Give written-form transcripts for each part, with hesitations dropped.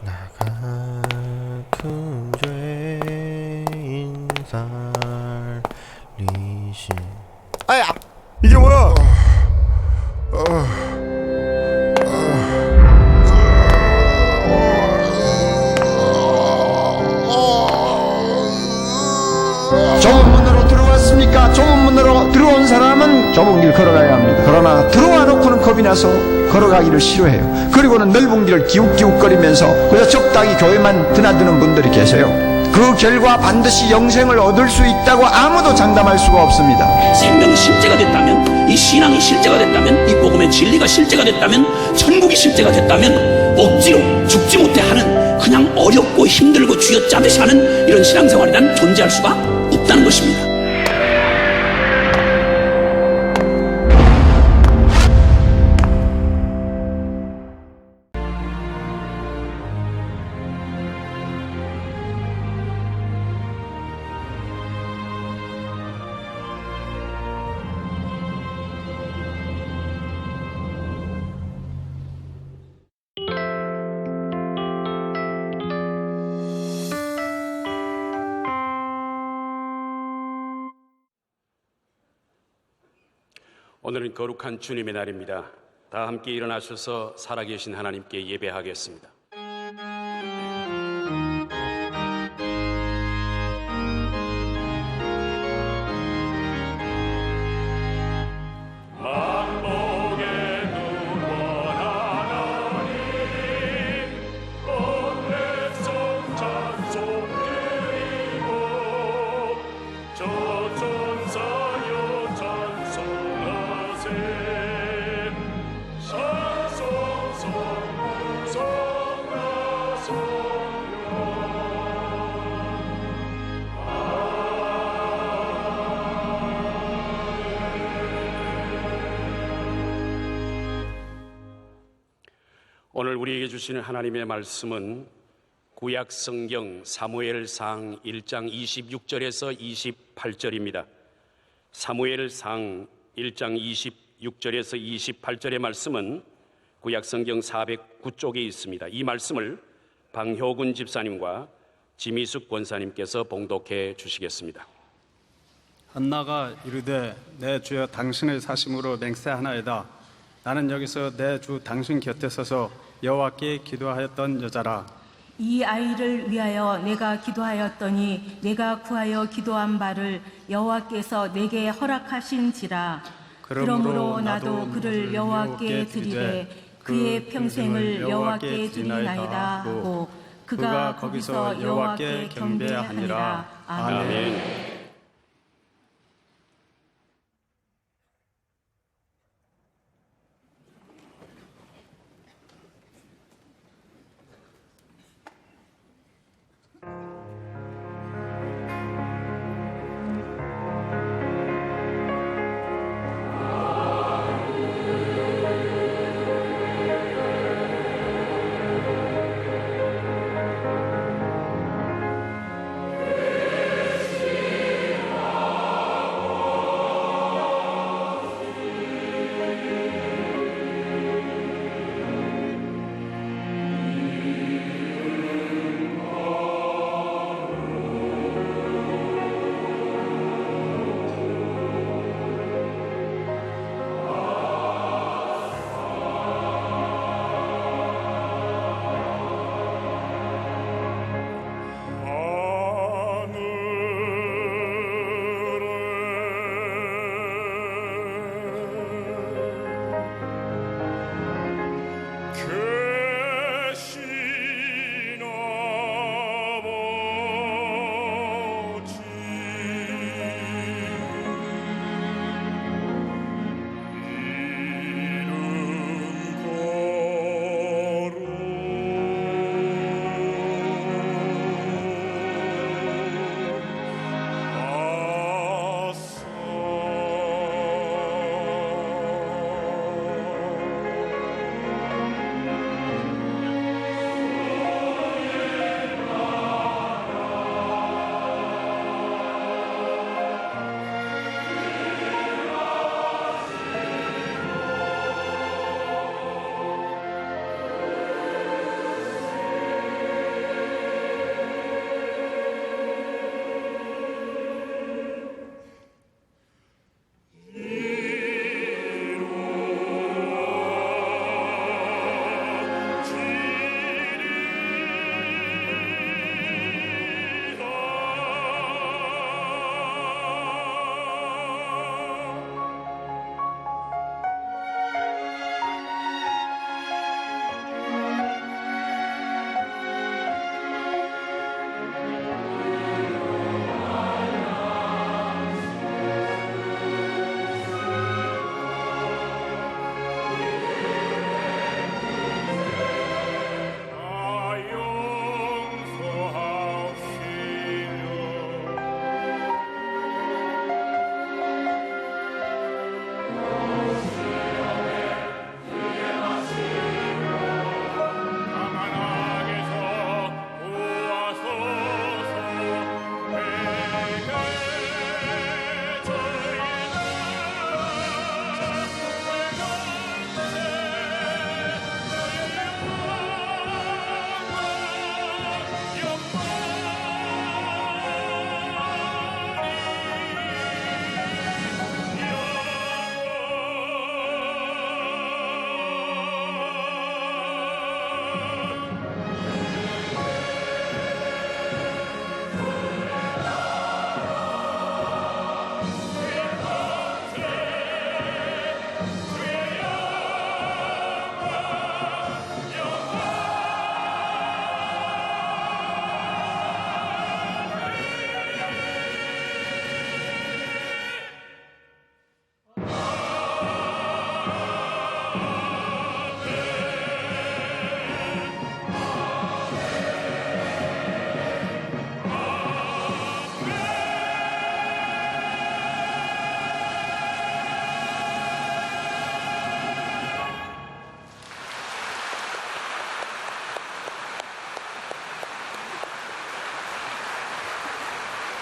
나 같은 죄인 살리신. 아야, 이게 뭐야? 좁은 문으로 들어왔습니까? 좁은 문으로 들어온 사람은 좁은 길 걸어가야 합니다. 그러나 들어와 놓고는 겁이 나서 걸어가기를 싫어해요. 그리고는 넓은 길을 기웃기웃거리면서 그래서 적당히 교회만 드나드는 분들이 계세요. 그 결과 반드시 영생을 얻을 수 있다고 아무도 장담할 수가 없습니다. 생명이 실제가 됐다면, 이 신앙이 실제가 됐다면, 이 복음의 진리가 실제가 됐다면, 천국이 실제가 됐다면 억지로 죽지 못해 하는, 그냥 어렵고 힘들고 쥐어짜듯이 하는 이런 신앙생활이란 존재할 수가 없다는 것입니다. 오늘은 거룩한 주님의 날입니다. 다 함께 일어나셔서 살아계신 하나님께 예배하겠습니다. 오늘 우리에게 주시는 하나님의 말씀은 구약 성경 사무엘상 1장 26절에서 28절입니다. 사무엘상 1장 26절에서 28절의 말씀은 구약 성경 409쪽에 있습니다. 이 말씀을 방효근 집사님과 지미숙 권사님께서 봉독해 주시겠습니다. 한나가 이르되 내 주여 당신의 사심으로 맹세하나이다. 나는 여기서 내 주 당신 곁에 서서 여호와께 기도하였던 여자라. 이 아이를 위하여 내가 기도하였더니 내가 구하여 기도한 바를 여호와께서 내게 허락하신지라. 그러므로 나도 그를 여호와께 드리되 그의 평생을 여호와께 드리나이다 하고 그가 거기서 여호와께 경배하니라. 아멘.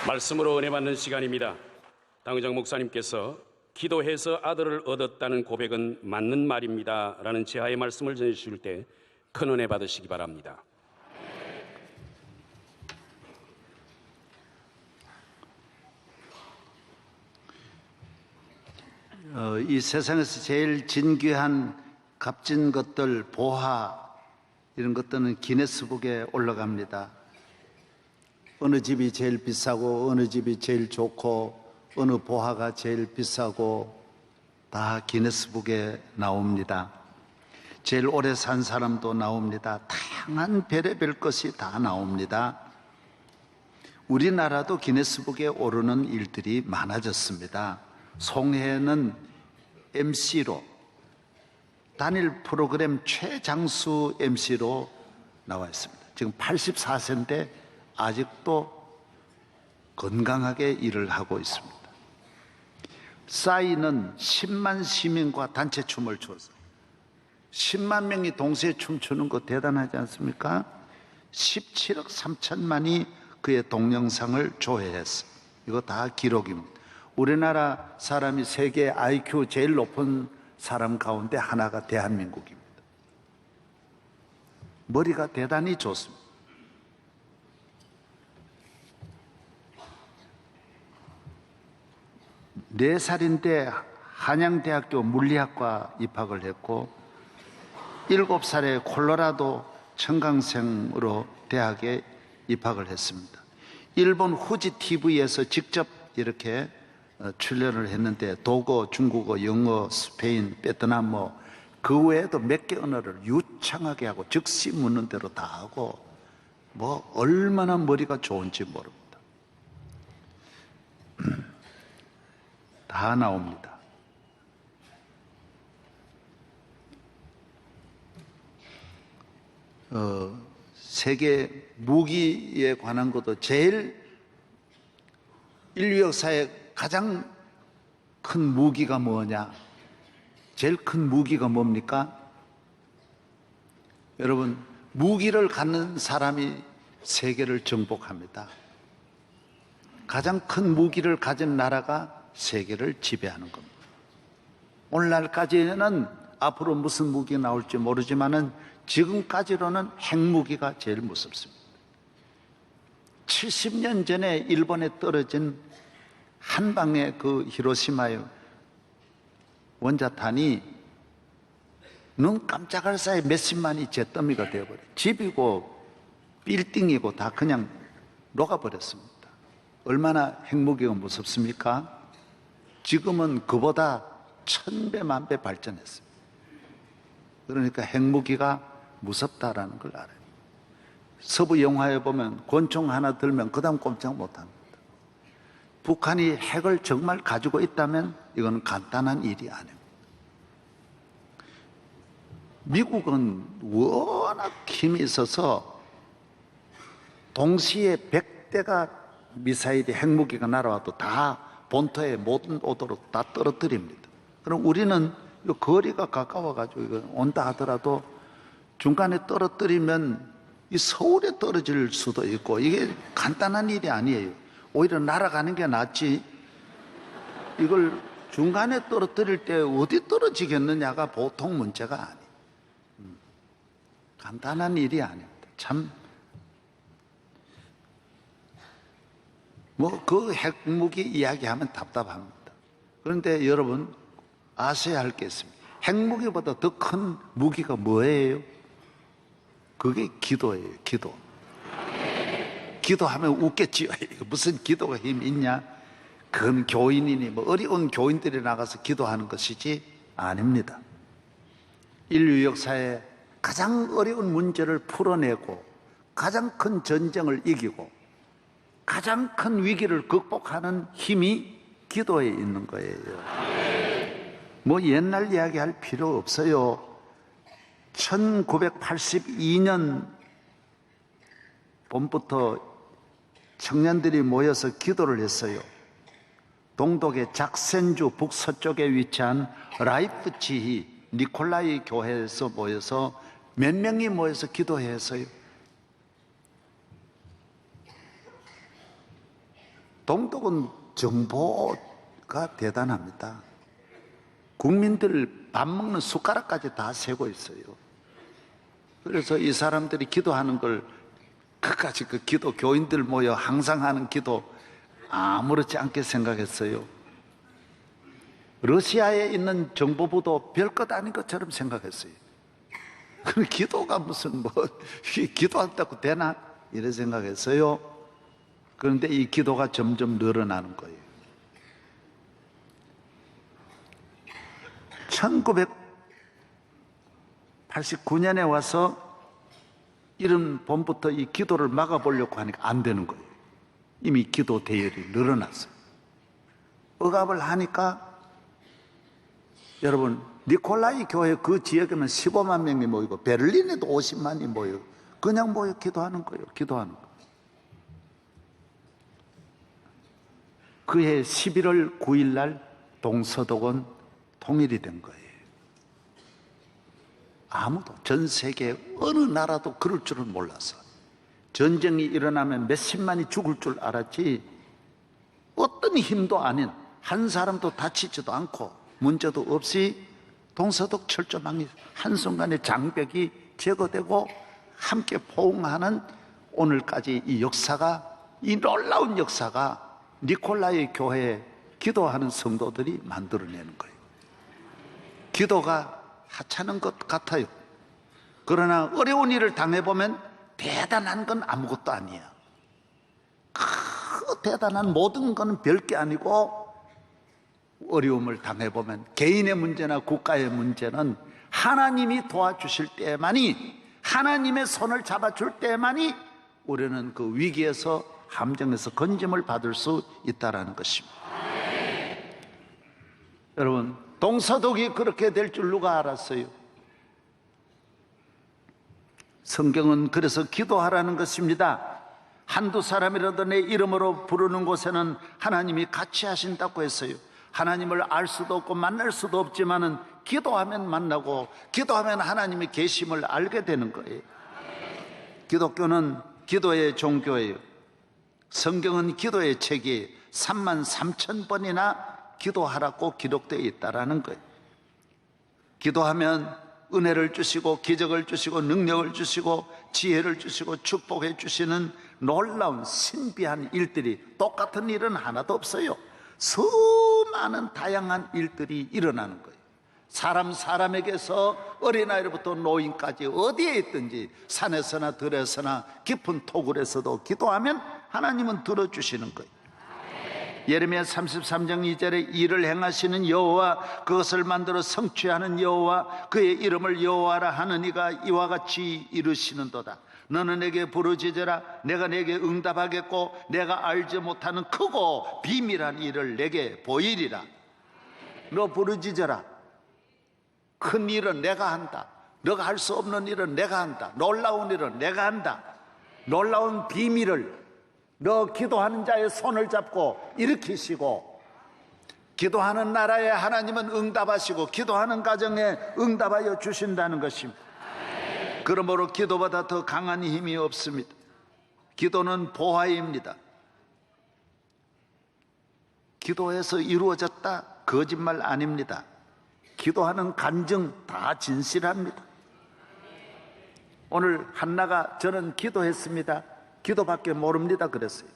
말씀으로 은혜 받는 시간입니다. 당의장 목사님께서 기도해서 아들을 얻었다는 고백은 맞는 말입니다 라는 제하의 말씀을 전해주실 때 큰 은혜 받으시기 바랍니다. 이 세상에서 제일 진귀한 값진 것들, 보화 이런 것들은 기네스북에 올라갑니다. 어느 집이 제일 비싸고 어느 집이 제일 좋고 어느 보화가 제일 비싸고 다 기네스북에 나옵니다. 제일 오래 산 사람도 나옵니다. 다양한 별의별 것이 다 나옵니다. 우리나라도 기네스북에 오르는 일들이 많아졌습니다. 송해는 MC로 단일 프로그램 최장수 MC로 나와 있습니다. 지금 84세인데 아직도 건강하게 일을 하고 있습니다. 싸이는 10만 시민과 단체 춤을 췄어요. 10만 명이 동시에 춤추는 거 대단하지 않습니까? 17억 3천만이 그의 동영상을 조회했어요. 이거 다 기록입니다. 우리나라 사람이 세계 IQ 제일 높은 사람 가운데 하나가 대한민국입니다. 머리가 대단히 좋습니다. 네 살인데 한양대학교 물리학과 입학을 했고 7살에 콜로라도 청강생으로 대학에 입학을 했습니다. 일본 후지 TV에서 직접 이렇게 출연을 했는데 독어, 중국어, 영어, 스페인, 베트남어 그 외에도 몇 개 언어를 유창하게 하고 즉시 묻는 대로 다 하고 뭐 얼마나 머리가 좋은지 모릅니다. 다 나옵니다. 세계 무기에 관한 것도 제일 인류 역사에 가장 큰 무기가 뭐냐? 제일 큰 무기가 뭡니까? 여러분, 무기를 갖는 사람이 세계를 정복합니다. 가장 큰 무기를 가진 나라가 세계를 지배하는 겁니다. 오늘날까지는 앞으로 무슨 무기가 나올지 모르지만은 지금까지로는 핵무기가 제일 무섭습니다. 70년 전에 일본에 떨어진 한 방의 그 히로시마의 원자탄이 눈 깜짝할 사이 몇십만이 잿더미가 되어버려요. 집이고 빌딩이고 다 그냥 녹아버렸습니다. 얼마나 핵무기가 무섭습니까? 지금은 그보다 1000배, 1000배 발전했어요. 그러니까 핵무기가 무섭다라는 걸 알아요. 서부 영화에 보면 권총 하나 들면 그 다음 꼼짝 못합니다. 북한이 핵을 정말 가지고 있다면 이건 간단한 일이 아닙니다. 미국은 워낙 힘이 있어서 동시에 100대가 미사일이 핵무기가 날아와도 다 본토에 못 오도록 다 떨어뜨립니다. 그럼 우리는 거리가 가까워가지고 이거 온다 하더라도 중간에 떨어뜨리면 이 서울에 떨어질 수도 있고 이게 간단한 일이 아니에요. 오히려 날아가는 게 낫지 이걸 중간에 떨어뜨릴 때 어디 떨어지겠느냐가 보통 문제가 아니에요. 간단한 일이 아닙니다. 참 뭐 그 핵무기 이야기하면 답답합니다. 그런데 여러분 아셔야 할 게 있습니다. 핵무기보다 더 큰 무기가 뭐예요? 그게 기도예요. 기도. 기도하면 웃겠지요. 무슨 기도가 힘이 있냐? 그건 교인이니 뭐 어려운 교인들이 나가서 기도하는 것이지 아닙니다. 인류 역사에 가장 어려운 문제를 풀어내고 가장 큰 전쟁을 이기고 가장 큰 위기를 극복하는 힘이 기도에 있는 거예요. 뭐 옛날 이야기할 필요 없어요. 1982년 봄부터 청년들이 모여서 기도를 했어요. 동독의 작센주 북서쪽에 위치한 라이프치히 니콜라이 교회에서 모여서 몇 명이 모여서 기도했어요. 동독은 정보가 대단합니다. 국민들 밥 먹는 숟가락까지 다 세고 있어요. 그래서 이 사람들이 기도하는 걸 끝까지 그 기도 교인들 모여 항상 하는 기도 아무렇지 않게 생각했어요. 러시아에 있는 정보부도 별것 아닌 것처럼 생각했어요. 그 기도가 무슨 뭐 기도한다고 되나 이런 생각했어요. 그런데 이 기도가 점점 늘어나는 거예요. 1989년에 와서 이런 봄부터 이 기도를 막아보려고 하니까 안 되는 거예요. 이미 기도 대열이 늘어났어요. 억압을 하니까 여러분 니콜라이 교회 그 지역에는 15만 명이 모이고 베를린에도 50만이 모여요. 그냥 모여 기도하는 거예요. 기도하는 거. 그해 11월 9일 날 동서독은 통일이 된 거예요. 아무도 전 세계 어느 나라도 그럴 줄은 몰랐어. 전쟁이 일어나면 몇십만이 죽을 줄 알았지 어떤 힘도 아닌 한 사람도 다치지도 않고 문제도 없이 동서독 철조망이 한순간에 장벽이 제거되고 함께 포옹하는 오늘까지 이 역사가, 이 놀라운 역사가 니콜라이 교회에 기도하는 성도들이 만들어내는 거예요. 기도가 하찮은 것 같아요. 그러나 어려운 일을 당해보면 대단한 건 아무것도 아니야. 그 대단한 모든 건 별게 아니고 어려움을 당해보면 개인의 문제나 국가의 문제는 하나님이 도와주실 때만이, 하나님의 손을 잡아줄 때만이 우리는 그 위기에서, 함정에서 건짐을 받을 수 있다는 것입니다. 여러분, 동서독이 그렇게 될 줄 누가 알았어요? 성경은 그래서 기도하라는 것입니다. 한두 사람이라도 내 이름으로 부르는 곳에는 하나님이 같이 하신다고 했어요. 하나님을 알 수도 없고 만날 수도 없지만은 기도하면 만나고 기도하면 하나님의 계심을 알게 되는 거예요. 기독교는 기도의 종교예요. 성경은 기도의 책이에요. 33,000번이나 기도하라고 기록되어 있다라는 거예요. 기도하면 은혜를 주시고 기적을 주시고 능력을 주시고 지혜를 주시고 축복해 주시는 놀라운 신비한 일들이, 똑같은 일은 하나도 없어요. 수많은 다양한 일들이 일어나는 거예요. 사람에게서 어린아이로부터 노인까지 어디에 있든지 산에서나 들에서나 깊은 토굴에서도 기도하면 하나님은 들어주시는 거예요. 예레미야 33장 2절에 일을 행하시는 여호와, 그것을 만들어 성취하는 여호와, 그의 이름을 여호와라 하는 이가 이와 같이 이르시는도다. 너는 내게 부르짖으라. 내가 내게 응답하겠고 내가 알지 못하는 크고 비밀한 일을 내게 보이리라. 너 부르짖어라. 큰 일은 내가 한다. 너가 할 수 없는 일은 내가 한다. 놀라운 일은 내가 한다. 놀라운 비밀을 너 기도하는 자의 손을 잡고 일으키시고, 기도하는 나라에 하나님은 응답하시고 기도하는 가정에 응답하여 주신다는 것입니다. 그러므로 기도보다 더 강한 힘이 없습니다. 기도는 보화입니다. 기도해서 이루어졌다? 거짓말 아닙니다. 기도하는 간증 다 진실합니다. 오늘 한나가 저는 기도했습니다, 기도밖에 모릅니다 그랬어요.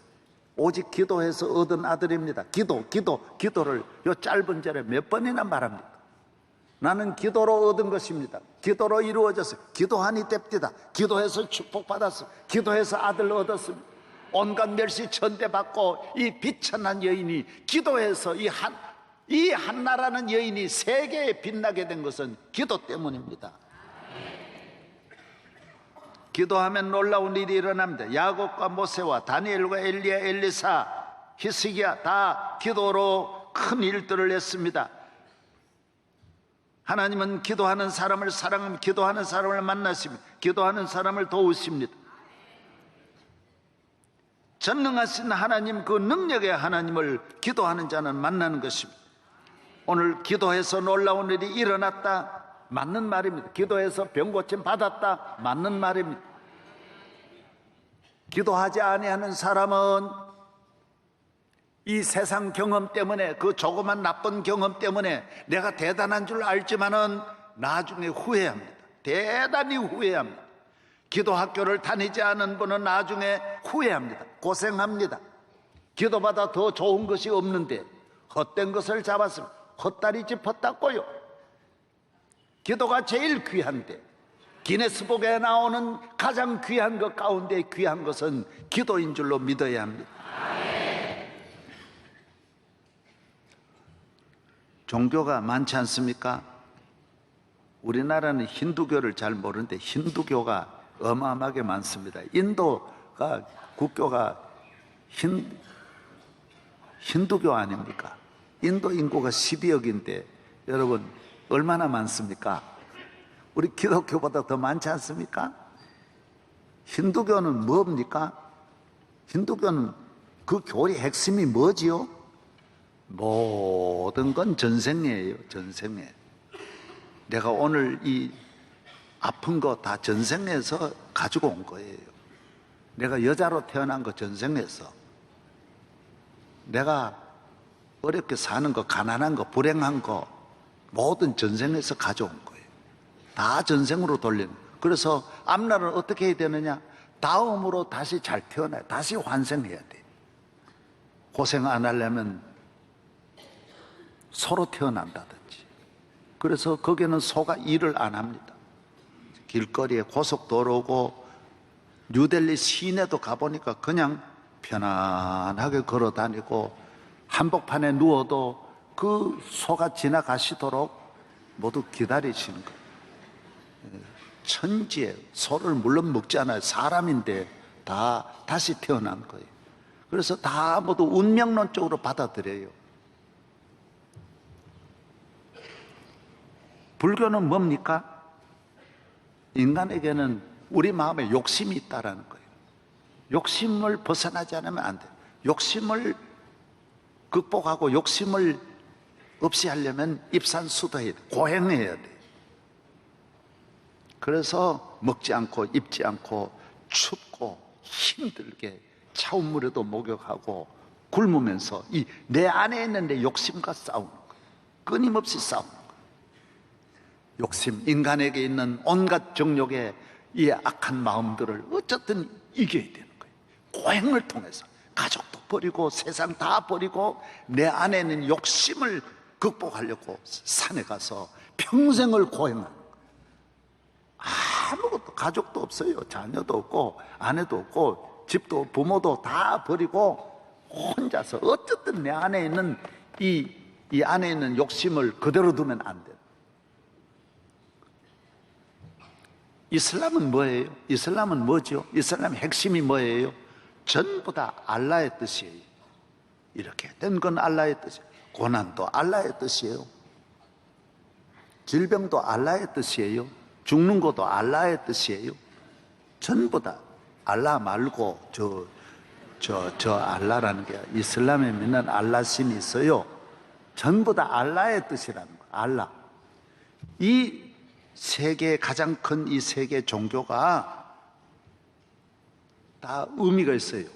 오직 기도해서 얻은 아들입니다. 기도를 요 짧은 절에 몇 번이나 말합니다. 나는 기도로 얻은 것입니다. 기도로 이루어졌어요. 기도하니 됩디다. 기도해서 축복받았어요. 기도해서 아들 얻었습니다. 온갖 멸시 천대받고 이 비천한 여인이 기도해서 이 한나라는 여인이 세계에 빛나게 된 것은 기도 때문입니다. 기도하면 놀라운 일이 일어납니다. 야곱과 모세와 다니엘과 엘리야, 엘리사, 히스기야 다 기도로 큰 일들을 했습니다. 하나님은 기도하는 사람을 사랑하며 기도하는 사람을 만나십니다. 기도하는 사람을 도우십니다. 전능하신 하나님, 그 능력의 하나님을 기도하는 자는 만나는 것입니다. 오늘 기도해서 놀라운 일이 일어났다, 맞는 말입니다. 기도해서 병 고침 받았다, 맞는 말입니다. 기도하지 아니하는 사람은 이 세상 경험 때문에, 그 조그만 나쁜 경험 때문에 내가 대단한 줄 알지만은 나중에 후회합니다. 대단히 후회합니다. 기도학교를 다니지 않은 분은 나중에 후회합니다. 고생합니다. 기도보다 더 좋은 것이 없는데 헛된 것을 잡았으면 헛다리 짚었다고요. 기도가 제일 귀한데, 기네스북에 나오는 가장 귀한 것 가운데 귀한 것은 기도인 줄로 믿어야 합니다. 종교가 많지 않습니까? 우리나라는 힌두교를 잘 모르는데 힌두교가 어마어마하게 많습니다. 인도가 국교가 힌두교 아닙니까? 인도 인구가 12억인데 여러분 얼마나 많습니까? 우리 기독교보다 더 많지 않습니까? 힌두교는 뭡니까? 힌두교는 그 교리의 핵심이 뭐지요? 모든 건 전생애예요. 전생애. 내가 오늘 이 아픈 거 다 전생에서 가지고 온 거예요. 내가 여자로 태어난 거 전생에서, 내가 어렵게 사는 거, 가난한 거, 불행한 거 모든 전생에서 가져온 거예요. 다 전생으로 돌리는 거예요. 그래서 앞날은 어떻게 해야 되느냐? 다음으로 다시 잘 태어나야, 다시 환생해야 돼. 고생 안 하려면 소로 태어난다든지. 그래서 거기는 소가 일을 안 합니다. 길거리에 고속도로고 뉴델리 시내도 가보니까 그냥 편안하게 걸어 다니고 한복판에 누워도 그 소가 지나가시도록 모두 기다리시는 거예요. 천지에 소를 물론 먹지 않아요. 사람인데 다 다시 태어난 거예요. 그래서 다 모두 운명론적으로 받아들여요. 불교는 뭡니까? 인간에게는 우리 마음에 욕심이 있다라는 거예요. 욕심을 벗어나지 않으면 안 돼요. 욕심을 극복하고 욕심을 없이 하려면 입산수도해야 돼. 고행해야 돼. 그래서 먹지 않고 입지 않고 춥고 힘들게 차운 물에도 목욕하고 굶으면서 이 내 안에 있는 내 욕심과 싸우는 거예요. 끊임없이 싸우는 거예요. 욕심, 인간에게 있는 온갖 정욕의 이 악한 마음들을 어쨌든 이겨야 되는 거예요. 고행을 통해서 가족도 버리고 세상 다 버리고 내 안에 있는 욕심을 극복하려고 산에 가서 평생을 고행하는 거예요. 아무것도, 가족도 없어요. 자녀도 없고 아내도 없고 집도 부모도 다 버리고 혼자서 어쨌든 내 안에 있는 이 안에 있는 욕심을 그대로 두면 안 돼요. 이슬람은 뭐예요? 이슬람은 뭐죠? 이슬람의 핵심이 뭐예요? 전부 다 알라의 뜻이에요. 이렇게 된 건 알라의 뜻이에요. 고난도 알라의 뜻이에요. 질병도 알라의 뜻이에요. 죽는 것도 알라의 뜻이에요. 전부 다 알라 말고 저 알라라는 게 이슬람에 믿는 알라 신이 있어요. 전부 다 알라의 뜻이라는 거예요. 알라. 이 세계 가장 큰 이 세계 종교가 다 의미가 있어요.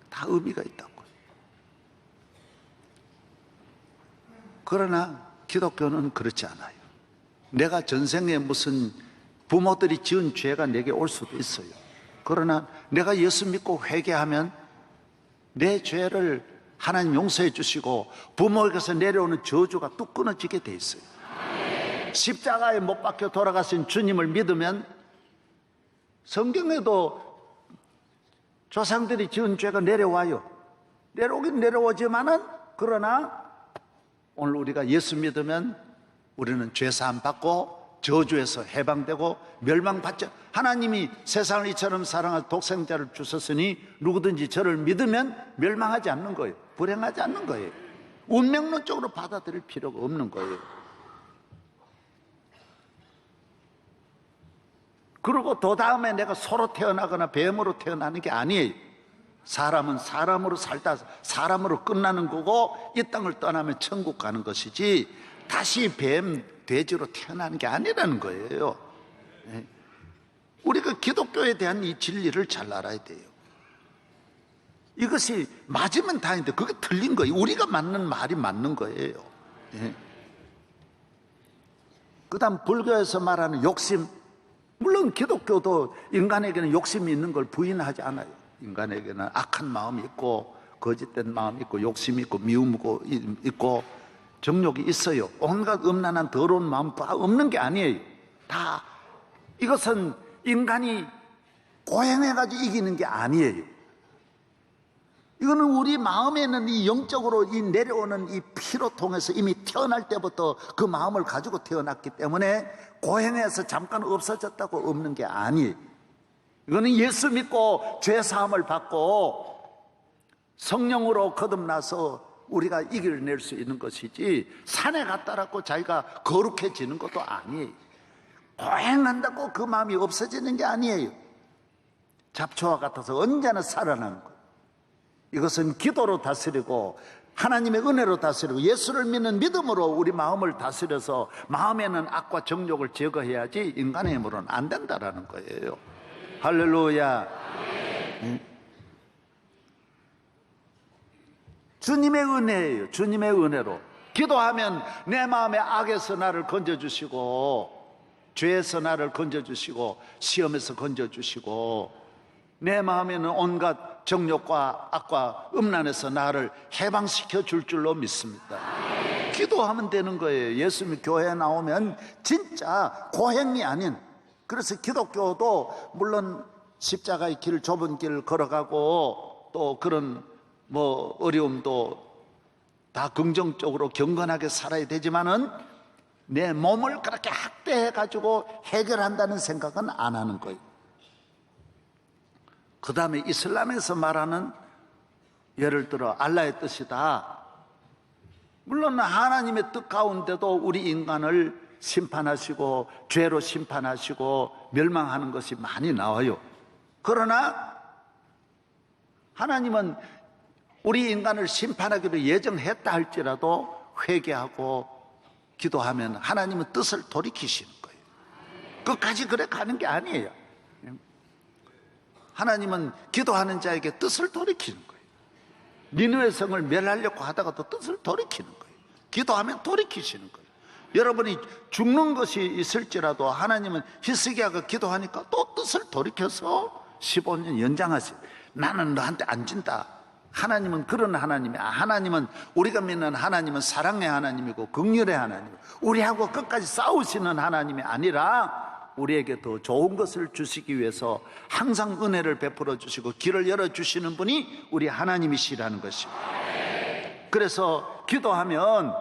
다 의미가 있다고요. 그러나 기독교는 그렇지 않아요. 내가 전생에 무슨 부모들이 지은 죄가 내게 올 수도 있어요. 그러나 내가 예수 믿고 회개하면 내 죄를 하나님 용서해 주시고 부모에게서 내려오는 저주가 뚝 끊어지게 돼 있어요. 십자가에 못 박혀 돌아가신 주님을 믿으면 성경에도 조상들이 지은 죄가 내려와요. 내려오긴 내려오지만은 그러나 오늘 우리가 예수 믿으면 우리는 죄사함 받고 저주에서 해방되고 멸망받죠. 하나님이 세상을 이처럼 사랑할 독생자를 주셨으니 누구든지 저를 믿으면 멸망하지 않는 거예요. 불행하지 않는 거예요. 운명론적으로 받아들일 필요가 없는 거예요. 그리고 더 다음에 내가 소로 태어나거나 뱀으로 태어나는 게 아니에요. 사람은 사람으로 살다 사람으로 끝나는 거고 이 땅을 떠나면 천국 가는 것이지 다시 뱀, 돼지로 태어나는 게 아니라는 거예요. 우리가 기독교에 대한 이 진리를 잘 알아야 돼요. 이것이 맞으면 다행인데 그게 틀린 거예요. 우리가 맞는 말이 맞는 거예요. 예. 그 다음 불교에서 말하는 욕심, 물론 기독교도 인간에게는 욕심이 있는 걸 부인하지 않아요. 인간에게는 악한 마음이 있고 거짓된 마음이 있고 욕심이 있고 미움이 있고 정욕이 있어요. 온갖 음란한 더러운 마음 다 없는 게 아니에요. 다 이것은 인간이 고행해가지고 이기는 게 아니에요. 이거는 우리 마음에는 이 영적으로 이 내려오는 이 피로 통해서 이미 태어날 때부터 그 마음을 가지고 태어났기 때문에 고행해서 잠깐 없어졌다고 없는 게 아니에요. 이거는 예수 믿고 죄 사함을 받고 성령으로 거듭나서 우리가 이겨낼 수 있는 것이지 산에 갔다라고 자기가 거룩해지는 것도 아니에요. 고행한다고 그 마음이 없어지는 게 아니에요. 잡초와 같아서 언제나 살아나는 거예요. 이것은 기도로 다스리고 하나님의 은혜로 다스리고 예수를 믿는 믿음으로 우리 마음을 다스려서 마음에는 악과 정욕을 제거해야지 인간의 힘으로는 안 된다라는 거예요. 할렐루야. 주님의 은혜예요. 주님의 은혜로 기도하면 내 마음의 악에서 나를 건져주시고 죄에서 나를 건져주시고 시험에서 건져주시고 내 마음에는 온갖 정욕과 악과 음란에서 나를 해방시켜 줄 줄로 믿습니다. 기도하면 되는 거예요. 예수님 교회에 나오면 진짜 고행이 아닌, 그래서 기독교도 물론 십자가의 길, 좁은 길 걸어가고 또 그런 어려움도 다 긍정적으로 경건하게 살아야 되지만은 내 몸을 그렇게 학대해가지고 해결한다는 생각은 안 하는 거예요. 그 다음에 이슬람에서 말하는 예를 들어 알라의 뜻이다. 물론 하나님의 뜻 가운데도 우리 인간을 심판하시고 죄로 심판하시고 멸망하는 것이 많이 나와요. 그러나 하나님은 우리 인간을 심판하기로 예정했다 할지라도 회개하고 기도하면 하나님은 뜻을 돌이키시는 거예요. 끝까지 그래 가는 게 아니에요. 하나님은 기도하는 자에게 뜻을 돌이키는 거예요. 니느웨 성을 멸하려고 하다가도 뜻을 돌이키는 거예요. 기도하면 돌이키시는 거예요. 여러분이 죽는 것이 있을지라도 하나님은 히스기야가 기도하니까 또 뜻을 돌이켜서 15년 연장하세요. 나는 너한테 안 진다. 하나님은 그런 하나님이야. 하나님은 우리가 믿는 하나님은 사랑의 하나님이고 긍휼의 하나님이고 우리하고 끝까지 싸우시는 하나님이 아니라 우리에게 더 좋은 것을 주시기 위해서 항상 은혜를 베풀어 주시고 길을 열어주시는 분이 우리 하나님이시라는 것입니다. 그래서 기도하면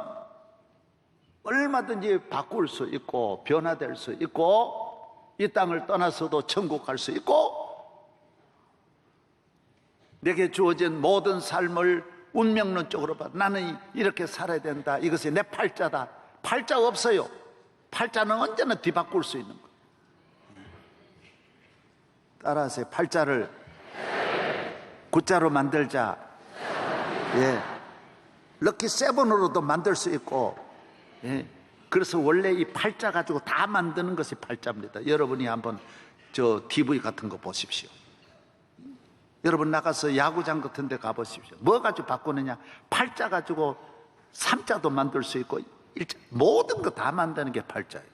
얼마든지 바꿀 수 있고 변화될 수 있고 이 땅을 떠나서도 천국 갈 수 있고 내게 주어진 모든 삶을 운명론적으로 봐. 나는 이렇게 살아야 된다. 이것이 내 팔자다. 팔자 없어요. 팔자는 언제나 뒤바꿀 수 있는 거예요. 따라하세요. 팔자를 구자로 만들자. 예. 럭키 세븐으로도 만들 수 있고, 예. 그래서 원래 이 팔자 가지고 다 만드는 것이 팔자입니다. 여러분이 한번 저 TV 같은 거 보십시오. 여러분 나가서 야구장 같은 데 가보십시오. 뭐 가지고 바꾸느냐? 팔자 가지고 삼자도 만들 수 있고 모든 거 다 만드는 게 팔자예요.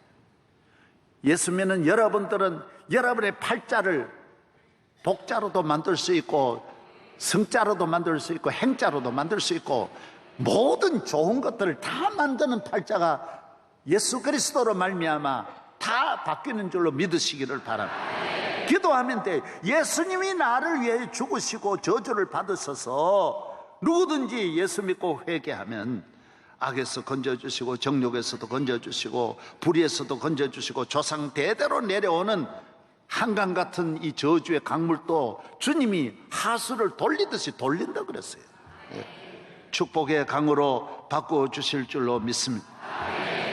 예수 믿는 여러분들은 여러분의 팔자를 복자로도 만들 수 있고 성자로도 만들 수 있고 행자로도 만들 수 있고 모든 좋은 것들을 다 만드는 팔자가 예수 그리스도로 말미암아 다 바뀌는 줄로 믿으시기를 바랍니다. 기도하면 돼. 예수님이 나를 위해 죽으시고 저주를 받으셔서 누구든지 예수 믿고 회개하면 악에서 건져주시고 정욕에서도 건져주시고 불의에서도 건져주시고 조상 대대로 내려오는 한강 같은 이 저주의 강물도 주님이 하수를 돌리듯이 돌린다 그랬어요. 축복의 강으로 바꾸어 주실 줄로 믿습니다.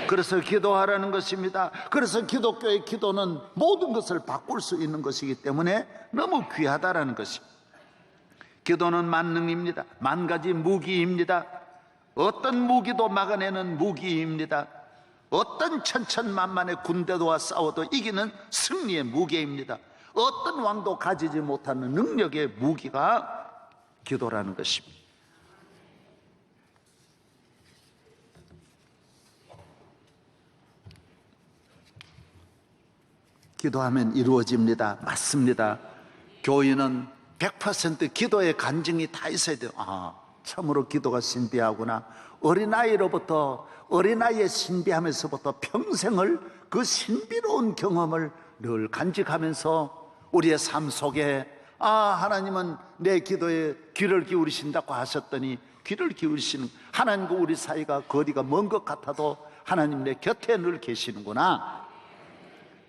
그래서 기도하라는 것입니다. 그래서 기독교의 기도는 모든 것을 바꿀 수 있는 것이기 때문에 너무 귀하다라는 것입니다. 기도는 만능입니다. 만 가지 무기입니다. 어떤 무기도 막아내는 무기입니다. 어떤 천천만만의 군대와 싸워도 이기는 승리의 무기입니다. 어떤 왕도 가지지 못하는 능력의 무기가 기도라는 것입니다. 기도하면 이루어집니다. 맞습니다. 교인은 100% 기도의 간증이 다 있어야 돼요. 아, 참으로 기도가 신비하구나. 어린아이의 신비함에서부터 평생을 그 신비로운 경험을 늘 간직하면서 우리의 삶 속에 하나님은 내 기도에 귀를 기울이신다고 하셨더니 귀를 기울이시는, 하나님과 우리 사이가 거리가 먼 것 같아도 하나님 내 곁에 늘 계시는구나.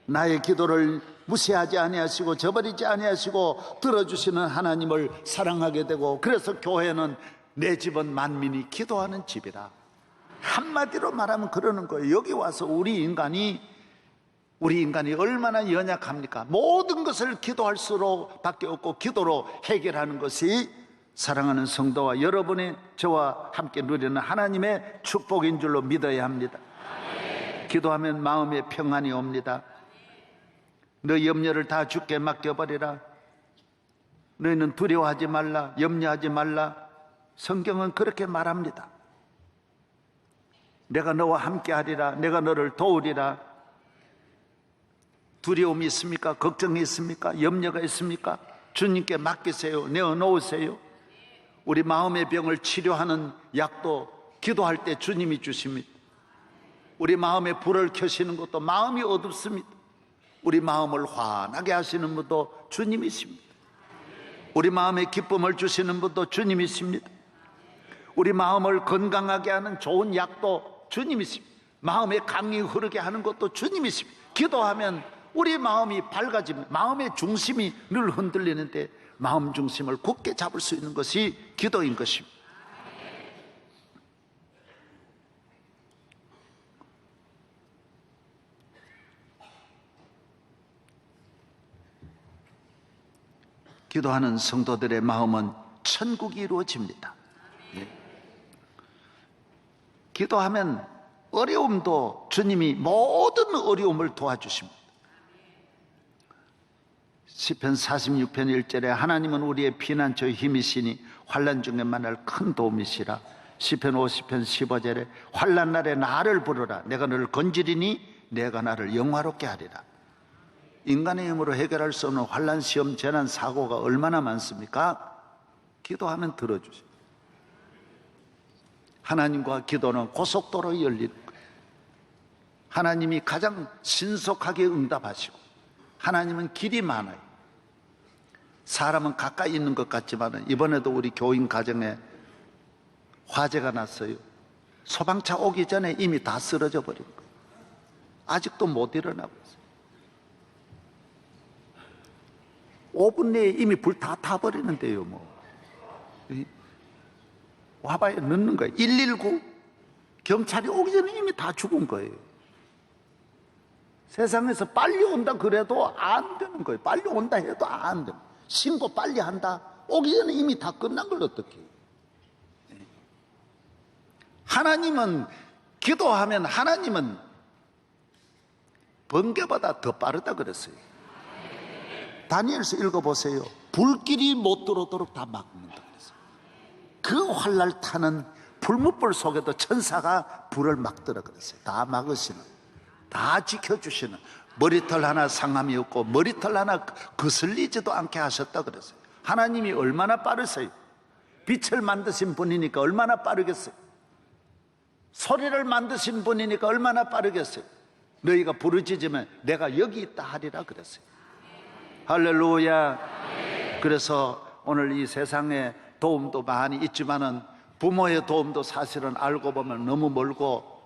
나의 기도를 무시하지 아니하시고 저버리지 아니하시고 들어주시는 하나님을 사랑하게 되고, 그래서 교회는 내 집은 만민이 기도하는 집이라. 한마디로 말하면 그러는 거예요. 여기 와서 우리 인간이 얼마나 연약합니까? 모든 것을 기도할 수밖에 없고 기도로 해결하는 것이 사랑하는 성도와 여러분이 저와 함께 누리는 하나님의 축복인 줄로 믿어야 합니다. 기도하면 마음에 평안이 옵니다. 너 염려를 다 주께 맡겨버리라. 너희는 두려워하지 말라, 염려하지 말라. 성경은 그렇게 말합니다. 내가 너와 함께 하리라. 내가 너를 도우리라. 두려움이 있습니까? 걱정이 있습니까? 염려가 있습니까? 주님께 맡기세요. 내어놓으세요. 우리 마음의 병을 치료하는 약도 기도할 때 주님이 주십니다. 우리 마음에 불을 켜시는 것도, 마음이 어둡습니다, 우리 마음을 환하게 하시는 분도 주님이십니다. 우리 마음에 기쁨을 주시는 분도 주님이십니다. 우리 마음을 건강하게 하는 좋은 약도 주님이십니다. 마음에 강이 흐르게 하는 것도 주님이십니다. 기도하면 우리 마음이 밝아집니다. 마음의 중심이 늘 흔들리는데 마음 중심을 굳게 잡을 수 있는 것이 기도인 것입니다. 기도하는 성도들의 마음은 천국이 이루어집니다. 기도하면 어려움도 주님이 모든 어려움을 도와주십니다. 시편 46편 1절에 하나님은 우리의 피난처의 힘이시니 환난 중에 만날 큰 도움이시라. 시편 50편 15절에 환난 날에 나를 부르라. 내가 너를 건지리니 내가 나를 영화롭게 하리라. 인간의 힘으로 해결할 수 없는 환난, 시험, 재난, 사고가 얼마나 많습니까? 기도하면 들어주세요. 하나님과 기도는 고속도로에 열리는 거예요. 하나님이 가장 신속하게 응답하시고, 하나님은 길이 많아요. 사람은 가까이 있는 것 같지만 이번에도 우리 교인 가정에 화재가 났어요. 소방차 오기 전에 이미 다 쓰러져 버린 거예요. 아직도 못 일어나고 있어요. 5분 내에 이미 불 다 타버리는데요. 와봐야 늦는 거예요. 119 경찰이 오기 전에 이미 다 죽은 거예요. 세상에서 빨리 온다 그래도 안 되는 거예요. 빨리 온다 해도 안 돼요. 신고 빨리 한다, 오기 전에 이미 다 끝난 걸 어떻게 해요? 하나님은, 기도하면 하나님은 번개보다 더 빠르다 그랬어요. 다니엘서 읽어보세요. 불길이 못 들어오도록 다 막는다 그랬어요. 그 활날 타는 불뭇불 속에도 천사가 불을 막더라 그랬어요. 다 막으시는, 다 지켜주시는, 머리털 하나 상함이 없고 머리털 하나 거슬리지도 않게 하셨다 그랬어요. 하나님이 얼마나 빠르세요? 빛을 만드신 분이니까 얼마나 빠르겠어요? 소리를 만드신 분이니까 얼마나 빠르겠어요? 너희가 부르짖으면 내가 여기 있다 하리라 그랬어요. 할렐루야. 그래서 오늘 이 세상에 도움도 많이 있지만은 부모의 도움도 사실은 알고 보면 너무 멀고,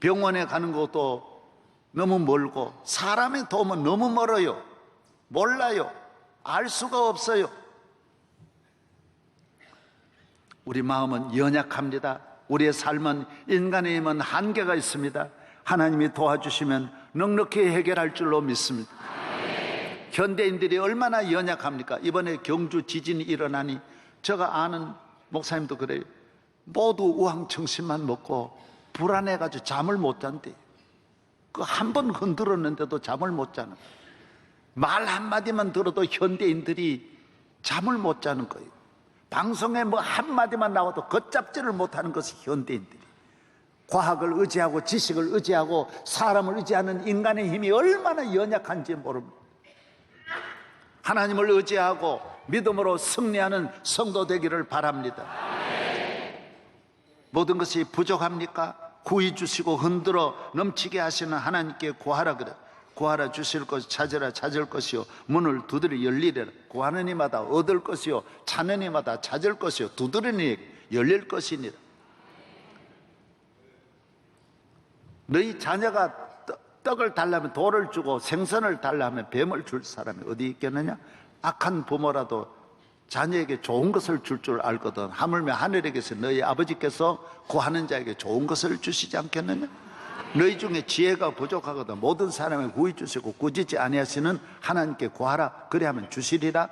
병원에 가는 것도 너무 멀고, 사람의 도움은 너무 멀어요. 몰라요. 알 수가 없어요. 우리 마음은 연약합니다. 우리의 삶은, 인간의 힘은 한계가 있습니다. 하나님이 도와주시면 넉넉히 해결할 줄로 믿습니다. 현대인들이 얼마나 연약합니까? 이번에 경주 지진이 일어나니 제가 아는 목사님도 그래요. 모두 우황청심만 먹고 불안해가지고 잠을 못 잔대요. 그 한 번 흔들었는데도 잠을 못 자는, 말 한마디만 들어도 현대인들이 잠을 못 자는 거예요. 방송에 뭐 한마디만 나와도 걷잡지를 못하는 것이 현대인들이. 과학을 의지하고 지식을 의지하고 사람을 의지하는 인간의 힘이 얼마나 연약한지 모릅니다. 하나님을 의지하고 믿음으로 승리하는 성도 되기를 바랍니다. 모든 것이 부족합니까? 구히 주시고 흔들어 넘치게 하시는 하나님께 구하라 그래. 구하라 주실 것, 찾으라 찾을 것이요 문을 두드려 열리리라. 구하는 이마다 얻을 것이요 찾는 이마다 찾을 것이요 두드리니 열릴 것이니라. 너희 자녀가 떡을 달라면 돌을 주고 생선을 달라면 뱀을 줄 사람이 어디 있겠느냐? 악한 부모라도 자녀에게 좋은 것을 줄 줄 알거든. 하물며 하늘에 계신 너희 아버지께서 구하는 자에게 좋은 것을 주시지 않겠느냐? 너희 중에 지혜가 부족하거든 모든 사람에 구히 주시고 꾸짖지 아니하시는 하나님께 구하라. 그리하면 주시리라.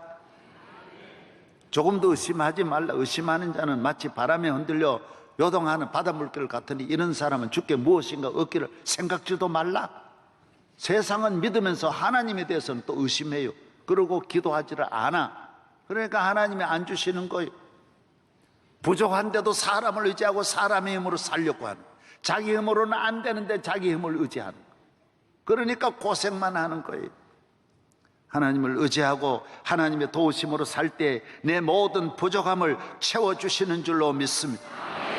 조금도 의심하지 말라. 의심하는 자는 마치 바람에 흔들려 요동하는 바닷물결 같으니 이런 사람은 주께 무엇인가 얻기를 생각지도 말라. 세상은 믿으면서 하나님에 대해서는 또 의심해요. 그러고 기도하지를 않아. 그러니까 하나님이 안 주시는 거예요. 부족한데도 사람을 의지하고 사람의 힘으로 살려고 하는, 자기 힘으로는 안 되는데 자기 힘을 의지하는, 그러니까 고생만 하는 거예요. 하나님을 의지하고 하나님의 도우심으로 살 때 내 모든 부족함을 채워주시는 줄로 믿습니다.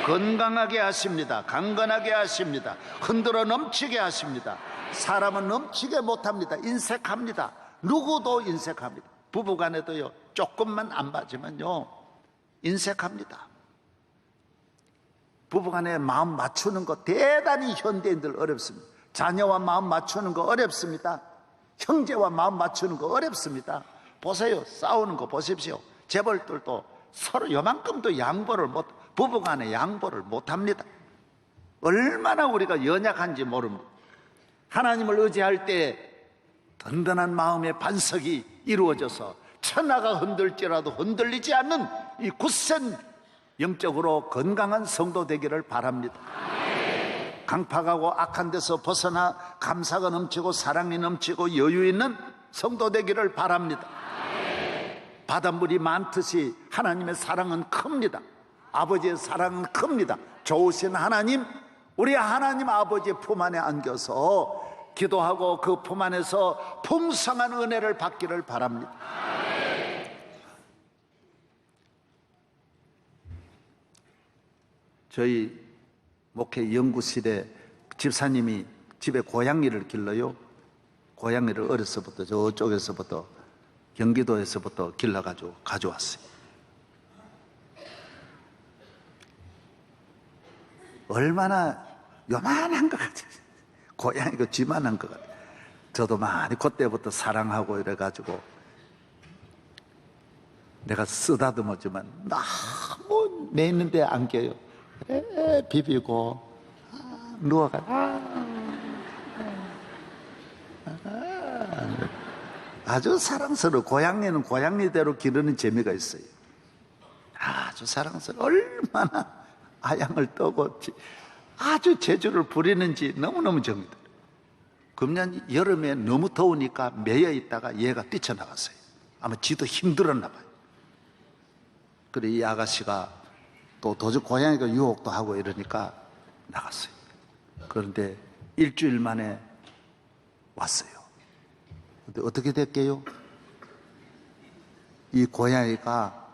건강하게 하십니다. 강건하게 하십니다. 흔들어 넘치게 하십니다. 사람은 넘치게 못합니다. 인색합니다. 누구도 인색합니다. 부부간에도요, 조금만 안 맞으면요 인색합니다. 부부간에 마음 맞추는 거 대단히 현대인들 어렵습니다. 자녀와 마음 맞추는 거 어렵습니다. 형제와 마음 맞추는 거 어렵습니다. 보세요, 싸우는 거 보십시오. 재벌들도 서로 요만큼도 양보를 부부간에 양보를 못합니다. 얼마나 우리가 연약한지 모릅니다. 하나님을 의지할 때 든든한 마음의 반석이 이루어져서 천하가 흔들지라도 흔들리지 않는 이 굳센 영적으로 건강한 성도 되기를 바랍니다. 강팍하고 악한 데서 벗어나 감사가 넘치고 사랑이 넘치고 여유 있는 성도 되기를 바랍니다. 바닷물이 많듯이 하나님의 사랑은 큽니다. 아버지의 사랑은 큽니다. 좋으신 하나님, 우리 하나님 아버지의 품 안에 안겨서 기도하고 그 품 안에서 풍성한 은혜를 받기를 바랍니다. 저희 목회 연구실에 집사님이 집에 고양이를 길러요. 고양이를 어려서부터 저쪽에서부터 경기도에서부터 길러가지고 가져왔어요. 얼마나 요만한 것 같아요. 고양이가 쥐만한 것 같아요. 저도 많이 그때부터 사랑하고 이래가지고 내가 쓰다듬었지만 너무 내 있는데 안겨요. 비비고 누워가 아주 사랑스러워. 고양이는 고양이대로 기르는 재미가 있어요. 아주 사랑스러워. 얼마나 아양을 떠고 아주 재주를 부리는지 너무너무 정이다. 금년 여름에 너무 더우니까 매여 있다가 얘가 뛰쳐나갔어요. 아마 지도 힘들었나 봐요. 그래 이 아가씨가 또 도저히 고양이가 유혹도 하고 이러니까 나갔어요. 그런데 일주일 만에 왔어요. 근데 어떻게 됐게요? 이 고양이가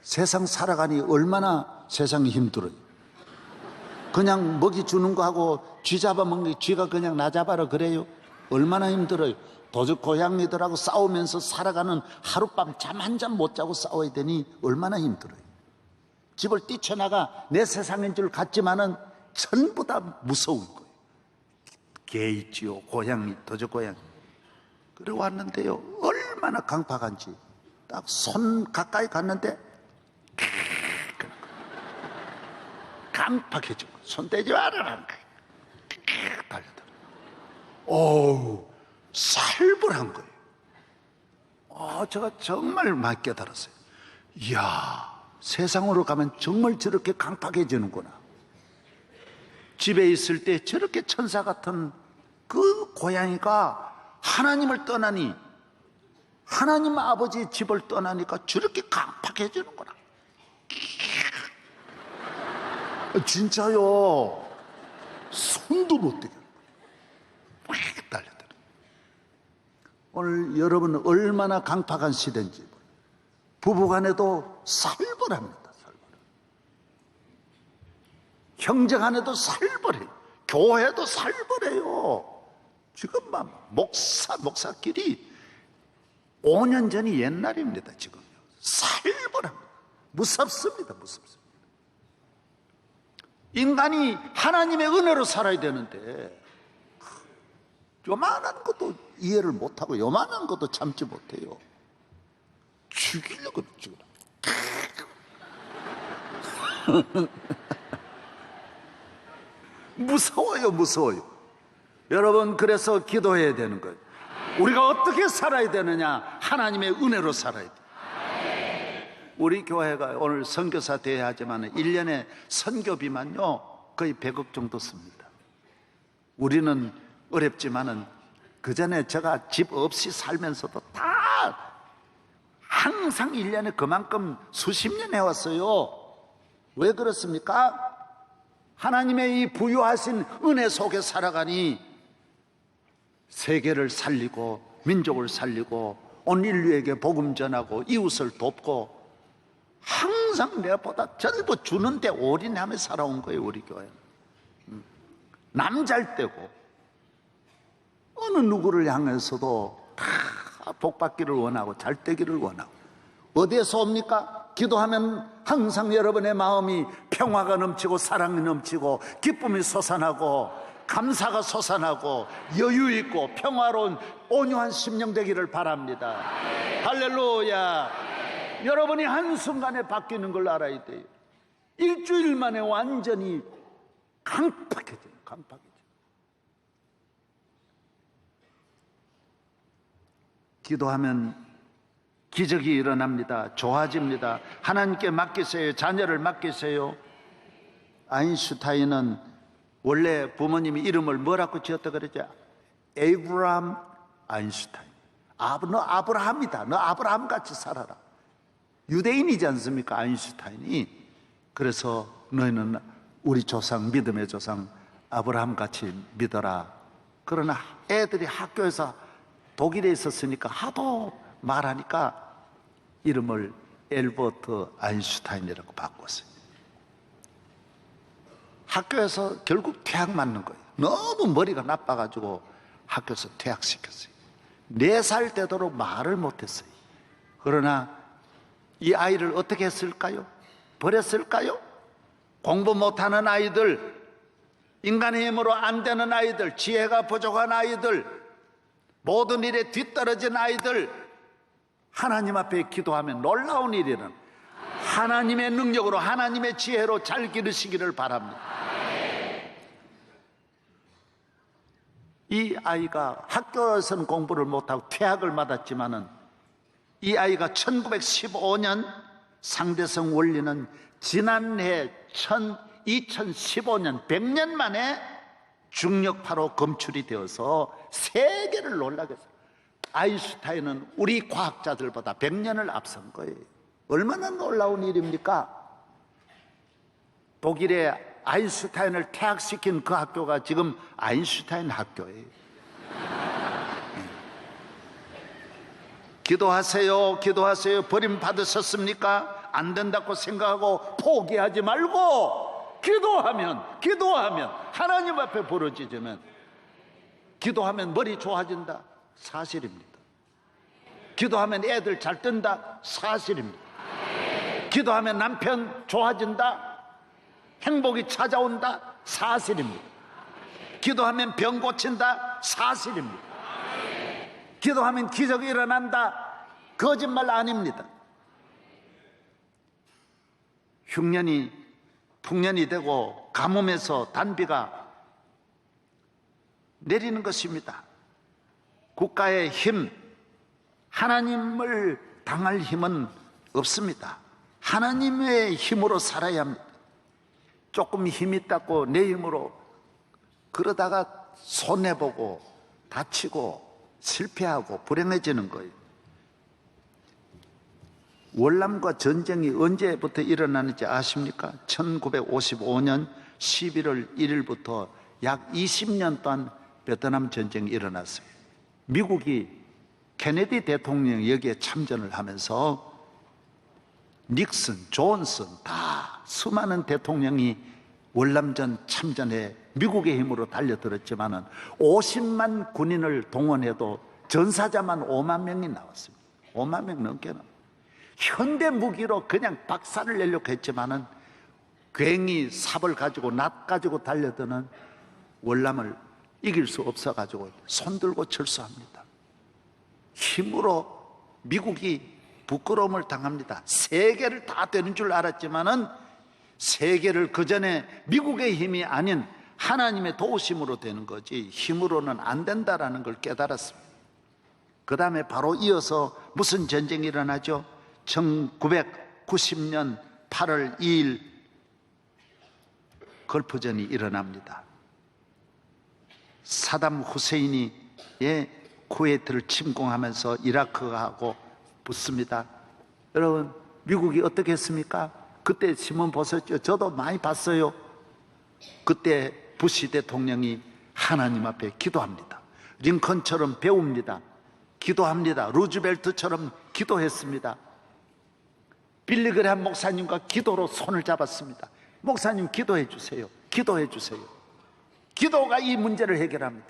세상 살아가니 얼마나 세상이 힘들어요. 그냥 먹이 주는 거하고 쥐 잡아먹는 게 쥐가 그냥 나 잡아라 그래요? 얼마나 힘들어요. 도저히 고양이들하고 싸우면서 살아가는 하룻밤 잠 한 잠 못 자고 싸워야 되니 얼마나 힘들어요. 집을 뛰쳐나가 내 세상인 줄 같지만은 전부 다 무서운 거예요. 개 있지요, 고양이, 도저 고양이. 그래 왔는데요, 얼마나 강팍한지. 딱 손 가까이 갔는데 강팍해지고 손 대지 말아라는 거예요. 달려들어. 어우, 살벌한 거예요. 제가 정말 많이 깨달았어요. 이야, 세상으로 가면 정말 저렇게 강팍해지는구나. 집에 있을 때 저렇게 천사 같은 그 고양이가 하나님을 떠나니, 하나님 아버지의 집을 떠나니까 저렇게 강팍해지는구나. 진짜요. 손도 못 대게 막 달려들어. 오늘 여러분은 얼마나 강팍한 시대인지 부부간에도 살벌합니다. 형제간에도 살벌해요. 교회도 살벌해요. 지금 막 목사끼리 5년 전이 옛날입니다. 지금요. 살벌합니다. 무섭습니다. 무섭습니다. 인간이 하나님의 은혜로 살아야 되는데 요만한 것도 이해를 못하고 요만한 것도 참지 못해요. 죽이려고 죽이려. 무서워요. 무서워요. 여러분, 그래서 기도해야 되는 거예요. 우리가 어떻게 살아야 되느냐? 하나님의 은혜로 살아야 돼. 우리 교회가 오늘 선교사 대회 하지만 1년에 선교비만요 거의 100억 정도 씁니다. 우리는 어렵지만은 그 전에 제가 집 없이 살면서도 다 항상 1년에 그만큼 수십 년 해왔어요. 왜 그렇습니까? 하나님의 이 부유하신 은혜 속에 살아가니 세계를 살리고 민족을 살리고 온 인류에게 복음 전하고 이웃을 돕고 항상 내보다 전부 주는데 올인하며 살아온 거예요. 우리 교회는 남 잘 되고 어느 누구를 향해서도 다 복받기를 원하고 잘 되기를 원하고. 어디에서 옵니까? 기도하면 항상 여러분의 마음이 평화가 넘치고 사랑이 넘치고 기쁨이 솟아나고 감사가 솟아나고 여유 있고 평화로운 온유한 심령 되기를 바랍니다. 할렐루야. 여러분이 한순간에 바뀌는 걸 알아야 돼요. 일주일 만에 완전히 강팍해져요. 강팍해져요. 기도하면 기적이 일어납니다. 좋아집니다. 하나님께 맡기세요. 자녀를 맡기세요. 아인슈타인은 원래 부모님이 이름을 뭐라고 지었다 그러죠? 에이브람 아인슈타인. 너 아브라함이다. 너 아브라함 같이 살아라. 유대인이지 않습니까? 아인슈타인이. 그래서 너희는 우리 조상, 믿음의 조상 아브라함 같이 믿어라. 그러나 애들이 학교에서 독일에 있었으니까 하도 말하니까 이름을 엘버트 아인슈타인이라고 바꿨어요. 학교에서 결국 퇴학 맞는 거예요. 너무 머리가 나빠가지고 학교에서 퇴학시켰어요. 4살 되도록 말을 못했어요. 그러나 이 아이를 어떻게 했을까요? 버렸을까요? 공부 못하는 아이들, 인간의 힘으로 안 되는 아이들, 지혜가 부족한 아이들, 모든 일에 뒤떨어진 아이들, 하나님 앞에 기도하면 놀라운 일이는 하나님의 능력으로 하나님의 지혜로 잘 기르시기를 바랍니다. 이 아이가 학교에서는 공부를 못하고 퇴학을 맞았지만은 이 아이가 1915년 상대성 원리는 지난해 2015년 100년 만에 중력파로 검출이 되어서 세계를 놀라게 했어요. 아인슈타인은 우리 과학자들보다 100년을 앞선 거예요. 얼마나 놀라운 일입니까? 독일에 아인슈타인을 퇴학시킨 그 학교가 지금 아인슈타인 학교예요. 기도하세요. 기도하세요. 버림받으셨습니까? 안 된다고 생각하고 포기하지 말고 기도하면 하나님 앞에 부르짖으면 기도하면 머리 좋아진다. 사실입니다. 기도하면 애들 잘 뜬다. 사실입니다. 기도하면 남편 좋아진다. 행복이 찾아온다. 사실입니다. 기도하면 병 고친다. 사실입니다. 기도하면 기적이 일어난다. 거짓말 아닙니다. 흉년이 풍년이 되고 가뭄에서 단비가 내리는 것입니다. 국가의 힘, 하나님을 당할 힘은 없습니다. 하나님의 힘으로 살아야 합니다. 조금 힘 있다고 내 힘으로 그러다가 손해보고 다치고 실패하고 불행해지는 거예요. 월남과 전쟁이 언제부터 일어나는지 아십니까? 1955년 11월 1일부터 약 20년 동안 베트남 전쟁이 일어났어요. 미국이 케네디 대통령 여기에 참전을 하면서 닉슨, 존슨 다 수많은 대통령이 월남전 참전에 미국의 힘으로 달려들었지만은 50만 군인을 동원해도 전사자만 5만 명이 나왔습니다. 5만 명 넘게 나왔습니다. 현대 무기로 그냥 박살을 내려고 했지만은 괜히 삽을 가지고 낫 가지고 달려드는 월남을 이길 수 없어가지고 손들고 철수합니다. 힘으로 미국이 부끄러움을 당합니다. 세계를 다 되는 줄 알았지만은 세계를 그 전에 미국의 힘이 아닌 하나님의 도우심으로 되는 거지 힘으로는 안 된다라는 걸 깨달았습니다. 그 다음에 바로 이어서 무슨 전쟁이 일어나죠? 1990년 8월 2일 걸프전이 일어납니다. 사담 후세인이 쿠웨이트를 침공하면서 이라크하고 붙습니다. 여러분, 미국이 어떻게 했습니까? 그때 신문 보셨죠? 저도 많이 봤어요. 그때 부시 대통령이 하나님 앞에 기도합니다. 링컨처럼 배웁니다. 기도합니다. 루즈벨트처럼 기도했습니다. 빌리그레함 목사님과 기도로 손을 잡았습니다. 목사님 기도해 주세요. 기도해 주세요. 기도가 이 문제를 해결합니다.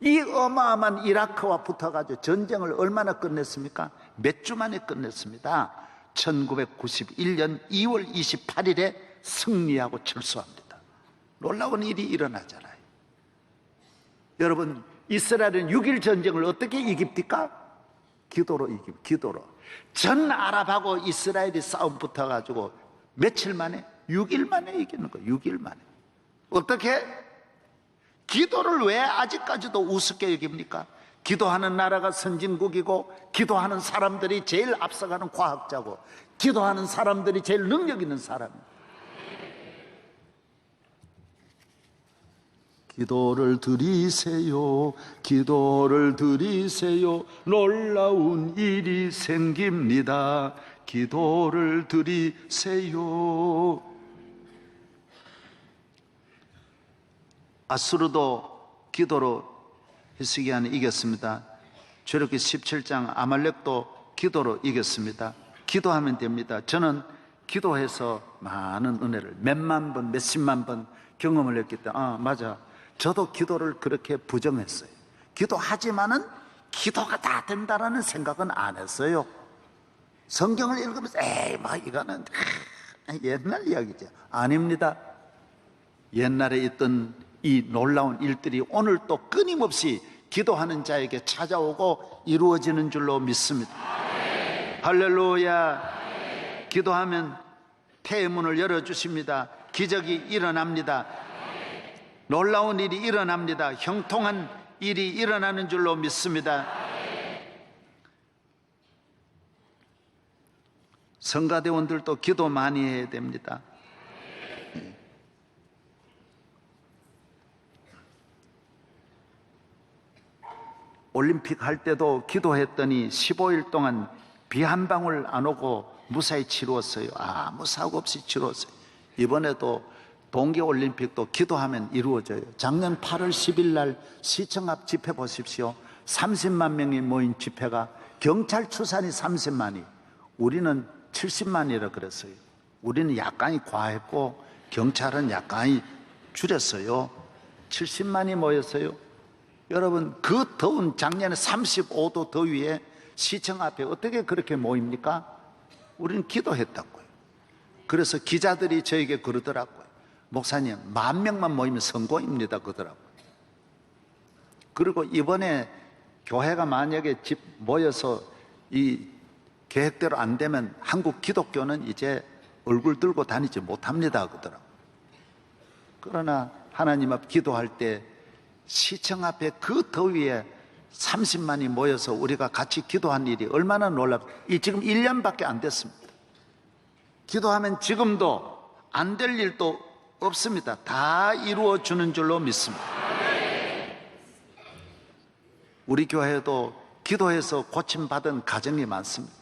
이 어마어마한 이라크와 붙어가지고 전쟁을 얼마나 끝냈습니까? 몇 주 만에 끝냈습니다. 1991년 2월 28일에 승리하고 철수합니다. 놀라운 일이 일어나잖아요. 여러분, 이스라엘은 6.1 전쟁을 어떻게 이깁니까? 기도로 이깁니다. 기도로. 전 아랍하고 이스라엘이 싸움 붙어가지고 며칠 만에? 6일 만에 이기는 거예요. 6일 만에. 어떻게? 기도를 왜 아직까지도 우습게 여깁니까? 기도하는 나라가 선진국이고 기도하는 사람들이 제일 앞서가는 과학자고 기도하는 사람들이 제일 능력 있는 사람이에요. 기도를 드리세요. 기도를 드리세요. 놀라운 일이 생깁니다. 기도를 드리세요. 아수르도 기도로 히스기야는 이겼습니다. 출애굽기 17장 아말렉도 기도로 이겼습니다. 기도하면 됩니다. 저는 기도해서 많은 은혜를 몇만 번, 몇십만 번 경험을 했기 때문에 맞아. 저도 기도를 그렇게 부정했어요. 기도하지만은 기도가 다 된다라는 생각은 안 했어요. 성경을 읽으면서 이거는 옛날 이야기죠. 아닙니다. 옛날에 있던 이 놀라운 일들이 오늘 또 끊임없이 기도하는 자에게 찾아오고 이루어지는 줄로 믿습니다. 할렐루야. 기도하면 태의 문을 열어주십니다. 기적이 일어납니다. 놀라운 일이 일어납니다. 형통한 일이 일어나는 줄로 믿습니다. 성가대원들도 기도 많이 해야 됩니다. 올림픽 할 때도 기도했더니 15일 동안 비 한 방울 안 오고 무사히 치루었어요. 아무 사고 없이 치루었어요. 이번에도 동계올림픽도 기도하면 이루어져요. 작년 8월 10일 날 시청 앞 집회 보십시오. 30만 명이 모인 집회가 경찰 추산이 30만이 우리는 70만이라 그랬어요. 우리는 약간이 과했고 경찰은 약간이 줄였어요. 70만이 모였어요. 여러분, 그 더운 작년에 35도 더위에 시청 앞에 어떻게 그렇게 모입니까? 우리는 기도했다고요. 그래서 기자들이 저에게 그러더라고요. 목사님, 10,000명만 모이면 성공입니다. 그러더라고요. 그리고 이번에 교회가 만약에 집 모여서 이 계획대로 안 되면 한국 기독교는 이제 얼굴 들고 다니지 못합니다. 그러더라고요. 그러나 하나님 앞 기도할 때 시청 앞에 그 더위에 30만이 모여서 우리가 같이 기도한 일이 얼마나 이 지금 1년밖에 안 됐습니다. 기도하면 지금도 안 될 일도 없습니다. 다 이루어주는 줄로 믿습니다. 우리 교회도 기도해서 고침받은 가정이 많습니다.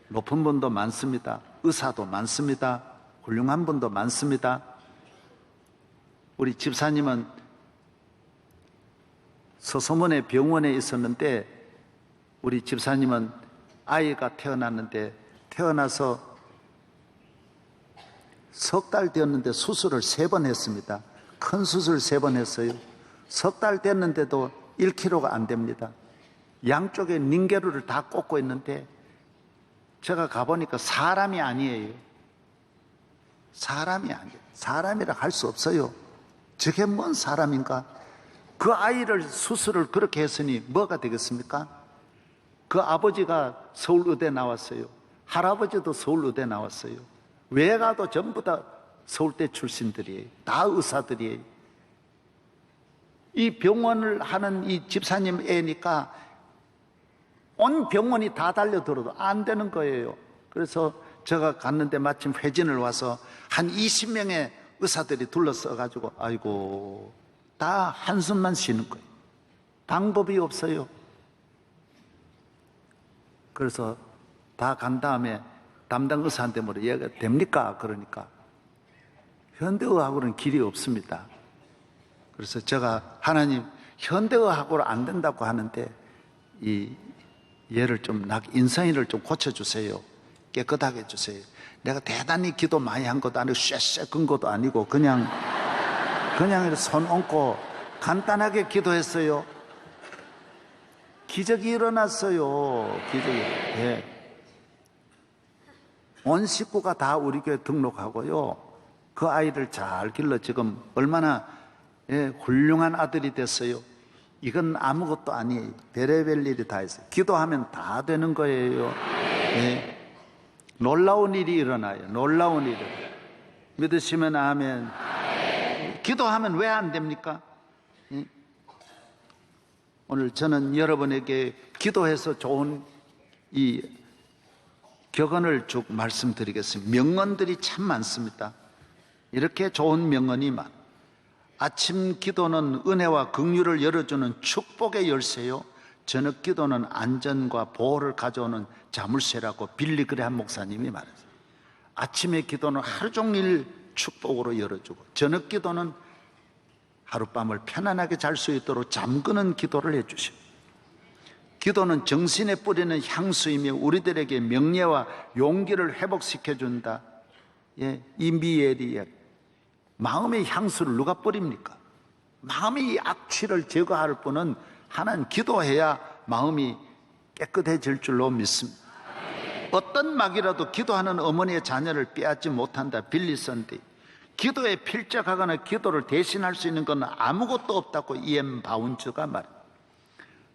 높은 분도 많습니다. 의사도 많습니다. 훌륭한 분도 많습니다. 우리 집사님은 서소문의 병원에 있었는데 우리 집사님은 아이가 태어났는데 태어나서 석 달 되었는데 수술을 3번 했습니다. 큰 수술 3번 했어요. 석 달 됐는데도 1kg가 안 됩니다. 양쪽에 닌게루를 다 꽂고 있는데 제가 가보니까 사람이 아니에요. 사람이 아니에요. 사람이라 할 수 없어요. 저게 뭔 사람인가? 그 아이를 수술을 그렇게 했으니 뭐가 되겠습니까? 그 아버지가 서울의대 나왔어요. 할아버지도 서울의대 나왔어요. 외가도 전부 다 서울대 출신들이에요. 다 의사들이에요. 이 병원을 하는 이 집사님 애니까 온 병원이 다 달려들어도 안 되는 거예요. 그래서 제가 갔는데 마침 회진을 와서 한 20명의 의사들이 둘러싸가지고 아이고 다 한숨만 쉬는 거예요. 방법이 없어요. 그래서 다 간 다음에 담당 의사한테 물어 얘가 됩니까? 그러니까 현대의학으로는 길이 없습니다. 그래서 제가 하나님 현대의학으로 안 된다고 하는데 이 얘를 좀 인성이를 좀 고쳐주세요. 깨끗하게 해주세요. 내가 대단히 기도 많이 한 것도 아니고 쇠쇠 끈 것도 아니고 그냥 이렇게 손 얹고 간단하게 기도했어요. 기적이 일어났어요. 기적이. 예. 온 식구가 다 우리 교회 등록하고요. 그 아이를 잘 길러 지금 얼마나 훌륭한 아들이 됐어요. 이건 아무것도 아니에요. 별의별 일이 다 있어요. 기도하면 다 되는 거예요. 예. 놀라운 일이 일어나요. 놀라운 일이. 믿으시면 아멘. 기도하면 왜 안 됩니까? 예? 오늘 저는 여러분에게 기도해서 좋은 이 격언을 쭉 말씀드리겠습니다. 명언들이 참 많습니다. 이렇게 좋은 명언이 많아요. 아침 기도는 은혜와 긍휼을 열어주는 축복의 열쇠요. 저녁 기도는 안전과 보호를 가져오는 자물쇠라고 빌리 그레함 목사님이 말했어요. 아침의 기도는 하루 종일 축복으로 열어주고 저녁 기도는 하룻밤을 편안하게 잘 수 있도록 잠그는 기도를 해주시고 기도는 정신에 뿌리는 향수이며 우리들에게 명예와 용기를 회복시켜준다. 예, 이미엘이 마음의 향수를 누가 뿌립니까? 마음의 이 악취를 제거할 분은 하나님 기도해야 마음이 깨끗해질 줄로 믿습니다. 어떤 막이라도 기도하는 어머니의 자녀를 빼앗지 못한다. 빌리 선디. 기도에 필적하거나 기도를 대신할 수 있는 건 아무것도 없다고 E.M. 바운즈가 말해요.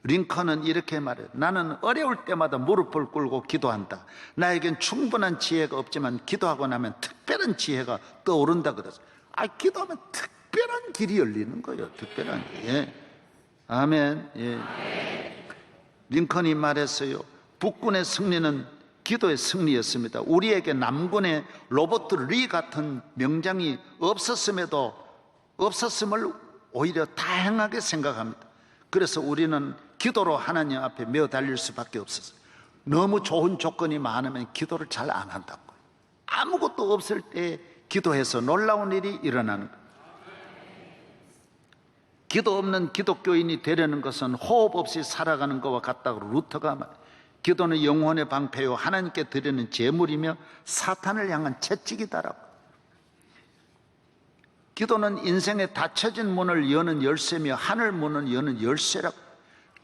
링컨은 이렇게 말해요. 나는 어려울 때마다 무릎을 꿇고 기도한다. 나에겐 충분한 지혜가 없지만 기도하고 나면 특별한 지혜가 떠오른다 그랬어요. 기도하면 특별한 길이 열리는 거예요. 특별한 길. 예. 아멘. 예. 링컨이 말했어요. 북군의 승리는 기도의 승리였습니다. 우리에게 남군의 로버트 리 같은 명장이 없었음을 오히려 다양하게 생각합니다. 그래서 우리는 기도로 하나님 앞에 메어 달릴 수밖에 없었어요. 너무 좋은 조건이 많으면 기도를 잘 안 한다고. 아무것도 없을 때 기도해서 놀라운 일이 일어나는 거예요. 기도 없는 기독교인이 되려는 것은 호흡 없이 살아가는 것과 같다고 루터가 말해요. 기도는 영혼의 방패요 하나님께 드리는 제물이며 사탄을 향한 채찍이다라고. 기도는 인생의 닫혀진 문을 여는 열쇠며 하늘 문을 여는 열쇠라고.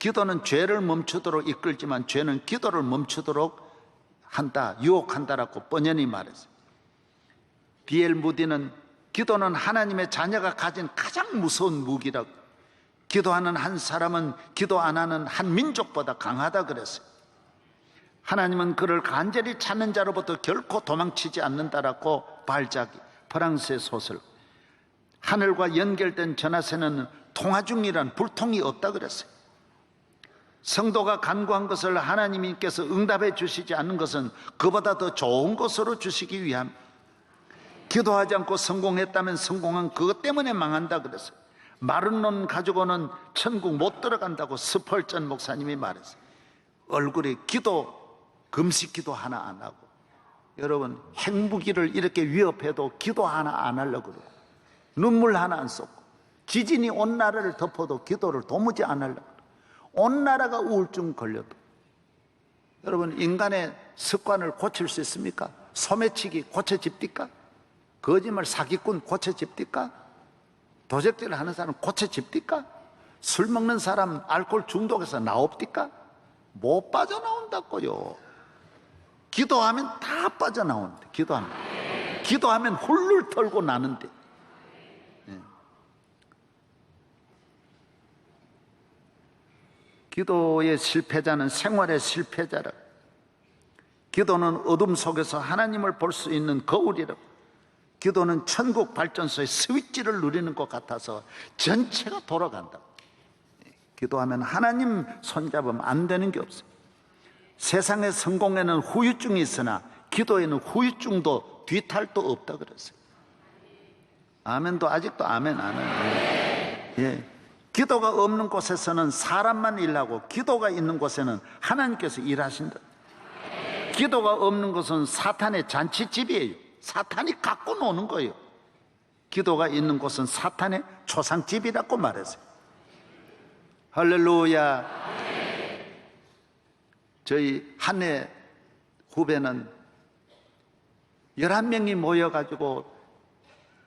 기도는 죄를 멈추도록 이끌지만 죄는 기도를 멈추도록 한다, 유혹한다라고 뻔연히 말했어요. D.L. 무디는 기도는 하나님의 자녀가 가진 가장 무서운 무기라고. 기도하는 한 사람은 기도 안 하는 한 민족보다 강하다 그랬어요. 하나님은 그를 간절히 찾는 자로부터 결코 도망치지 않는다라고 발자기, 프랑스의 소설. 하늘과 연결된 전하세는 통화 중이란 불통이 없다 그랬어요. 성도가 간구한 것을 하나님께서 응답해 주시지 않는 것은 그보다 더 좋은 것으로 주시기 위함. 기도하지 않고 성공했다면 성공한 그것 때문에 망한다 그랬어요. 마른 놈 가지고는 천국 못 들어간다고 스펄전 목사님이 말했어요. 얼굴이 기도 금식기도 하나 안 하고, 여러분 핵무기를 이렇게 위협해도 기도 하나 안 하려고 그러고, 눈물 하나 안 쏟고, 지진이 온 나라를 덮어도 기도를 도무지 안 하려고 그러고, 온 나라가 우울증 걸려도. 여러분, 인간의 습관을 고칠 수 있습니까? 소매치기 고쳐집니까? 거짓말 사기꾼 고쳐집니까? 도적질 하는 사람 고쳐집니까? 술 먹는 사람 알코올 중독에서 나옵니까? 못 빠져나온다고요. 기도하면 다 빠져나오는데, 기도하면 훌훌 털고 나는데. 기도의 실패자는 생활의 실패자라. 기도는 어둠 속에서 하나님을 볼 수 있는 거울이라. 기도는 천국 발전소의 스위치를 누리는 것 같아서 전체가 돌아간다. 기도하면 하나님 손잡으면 안 되는 게 없어요. 세상의 성공에는 후유증이 있으나 기도에는 후유증도 뒤탈도 없다 그랬어요. 아멘도 아직도 아멘 안 해요. 예. 기도가 없는 곳에서는 사람만 일하고, 기도가 있는 곳에는 하나님께서 일하신다. 기도가 없는 곳은 사탄의 잔치집이에요. 사탄이 갖고 노는 거예요. 기도가 있는 곳은 사탄의 초상집이라고 말했어요. 할렐루야. 저희 한 해 후배는 11명이 모여가지고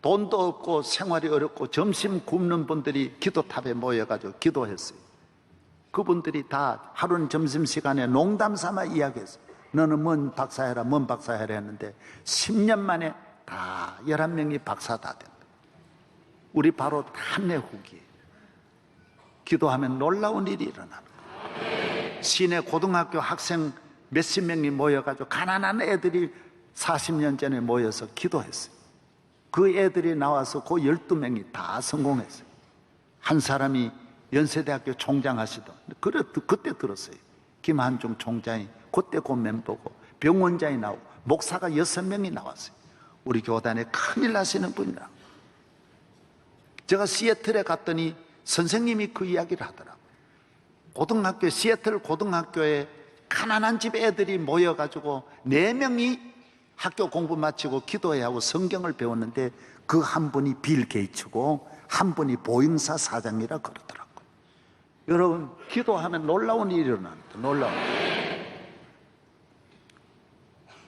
돈도 없고 생활이 어렵고 점심 굶는 분들이 기도탑에 모여가지고 기도했어요. 그분들이 다 하루는 점심시간에 농담 삼아 이야기했어요. 너는 뭔 박사해라, 뭔 박사해라 했는데 10년 만에 다 11명이 박사 다 된다. 우리 바로 한 해 후기예요. 기도하면 놀라운 일이 일어나는 거예요. 시내 고등학교 학생 몇십 명이 모여가지고 가난한 애들이 40년 전에 모여서 기도했어요. 그 애들이 나와서 그 12명이 다 성공했어요. 한 사람이 연세대학교 총장 하시던, 그때 들었어요. 김한중 총장이 그때 그 멤버고, 병원장이 나오고, 목사가 6명이 나왔어요. 우리 교단에 큰일 나시는 분이라. 제가 시애틀에 갔더니 선생님이 그 이야기를 하더라고요. 고등학교, 시애틀 고등학교에 가난한 집 애들이 모여가지고 4명이 학교 공부 마치고 기도해야 하고 성경을 배웠는데, 그 한 분이 빌 게이츠고 한 분이 보잉사 사장이라 그러더라고요. 여러분, 기도하면 놀라운 일이 일어납니다. 놀라운 일.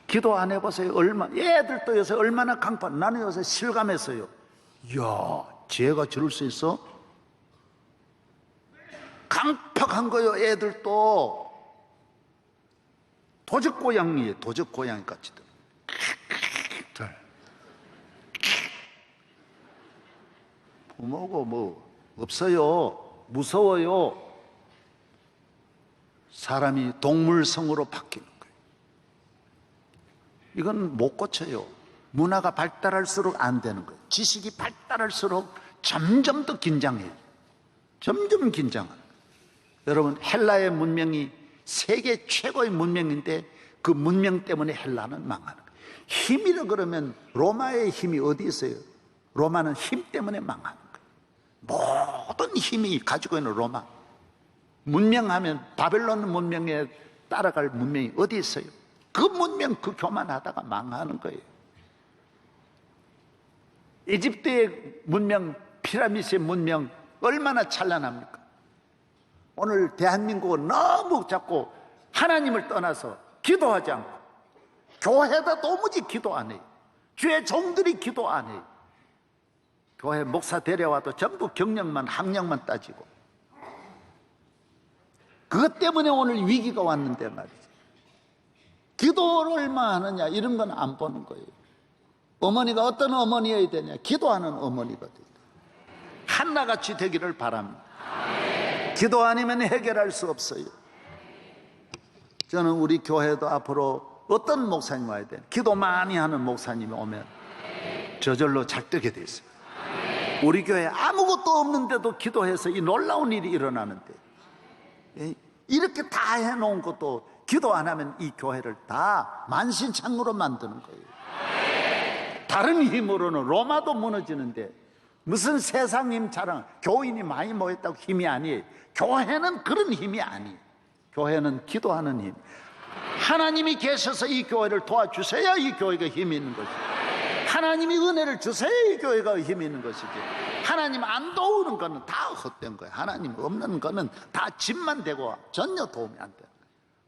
기도 안 해보세요. 애들도 요새 얼마나 강판. 나는 요새 실감했어요. 이야, 쟤가 저럴 수 있어? 강팍한 거요. 애들도 도적고양이에요. 도적고양이 같이. 부모고 뭐 없어요. 무서워요. 사람이 동물성으로 바뀌는 거예요. 이건 못 고쳐요. 문화가 발달할수록 안 되는 거예요. 지식이 발달할수록 점점 더 긴장해요. 점점 긴장해요. 여러분, 헬라의 문명이 세계 최고의 문명인데 그 문명 때문에 헬라는 망하는 거예요. 힘이라 그러면 로마의 힘이 어디 있어요? 로마는 힘 때문에 망하는 거예요. 모든 힘이 가지고 있는 로마. 문명하면 바벨론 문명에 따라갈 문명이 어디 있어요? 그 문명, 그 교만하다가 망하는 거예요. 이집트의 문명, 피라미드의 문명 얼마나 찬란합니까? 오늘 대한민국은 너무 자꾸 하나님을 떠나서 기도하지 않고, 교회도 도무지 기도 안 해요. 주의 종들이 기도 안 해요. 교회 목사 데려와도 전부 경력만, 학력만 따지고. 그것 때문에 오늘 위기가 왔는데 말이죠. 기도를 얼마나 하느냐 이런 건 안 보는 거예요. 어머니가 어떤 어머니여야 되냐? 기도하는 어머니가 돼야 돼요. 한나같이 되기를 바랍니다. 기도 아니면 해결할 수 없어요. 저는 우리 교회도 앞으로 어떤 목사님 와야 돼요? 기도 많이 하는 목사님이 오면 저절로 잘 되게 돼 있어요. 우리 교회 아무것도 없는데도 기도해서 이 놀라운 일이 일어나는데, 이렇게 다 해놓은 것도 기도 안 하면 이 교회를 다 만신창으로 만드는 거예요. 다른 힘으로는 로마도 무너지는데 무슨 세상 힘 자랑, 교인이 많이 모였다고 힘이 아니에요. 교회는 그런 힘이 아니에요. 교회는 기도하는 힘. 하나님이 계셔서 이 교회를 도와주셔야 이 교회가 힘이 있는 것이지. 하나님이 은혜를 주셔야 이 교회가 힘이 있는 것이지. 하나님 안 도우는 거는 다 헛된 거예요. 하나님 없는 거는 다 집만 되고 전혀 도움이 안 돼요.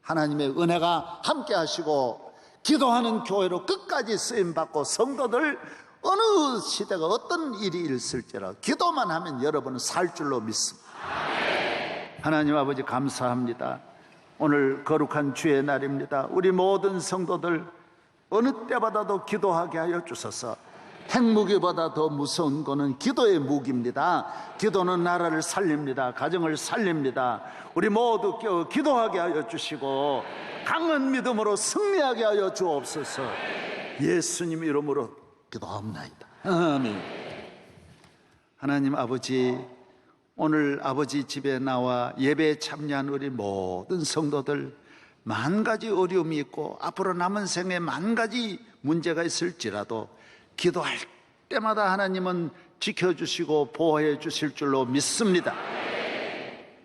하나님의 은혜가 함께 하시고 기도하는 교회로 끝까지 쓰임받고 성도들 어느 시대가 어떤 일이 있을지라도 기도만 하면 여러분은 살 줄로 믿습니다. 하나님 아버지 감사합니다. 오늘 거룩한 주의 날입니다. 우리 모든 성도들 어느 때보다도 기도하게 하여 주소서. 핵무기보다 더 무서운 것은 기도의 무기입니다. 기도는 나라를 살립니다. 가정을 살립니다. 우리 모두 기도하게 하여 주시고 강한 믿음으로 승리하게 하여 주옵소서. 예수님 이름으로 기도합나이다. 아멘. 하나님 아버지, 오늘 아버지 집에 나와 예배에 참여한 우리 모든 성도들 만 가지 어려움이 있고 앞으로 남은 생에 만 가지 문제가 있을지라도 기도할 때마다 하나님은 지켜주시고 보호해 주실 줄로 믿습니다.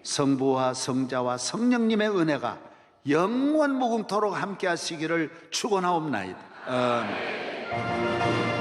성부와 성자와 성령님의 은혜가 영원 무궁토록 함께 하시기를 축원하옵나이다. 아멘.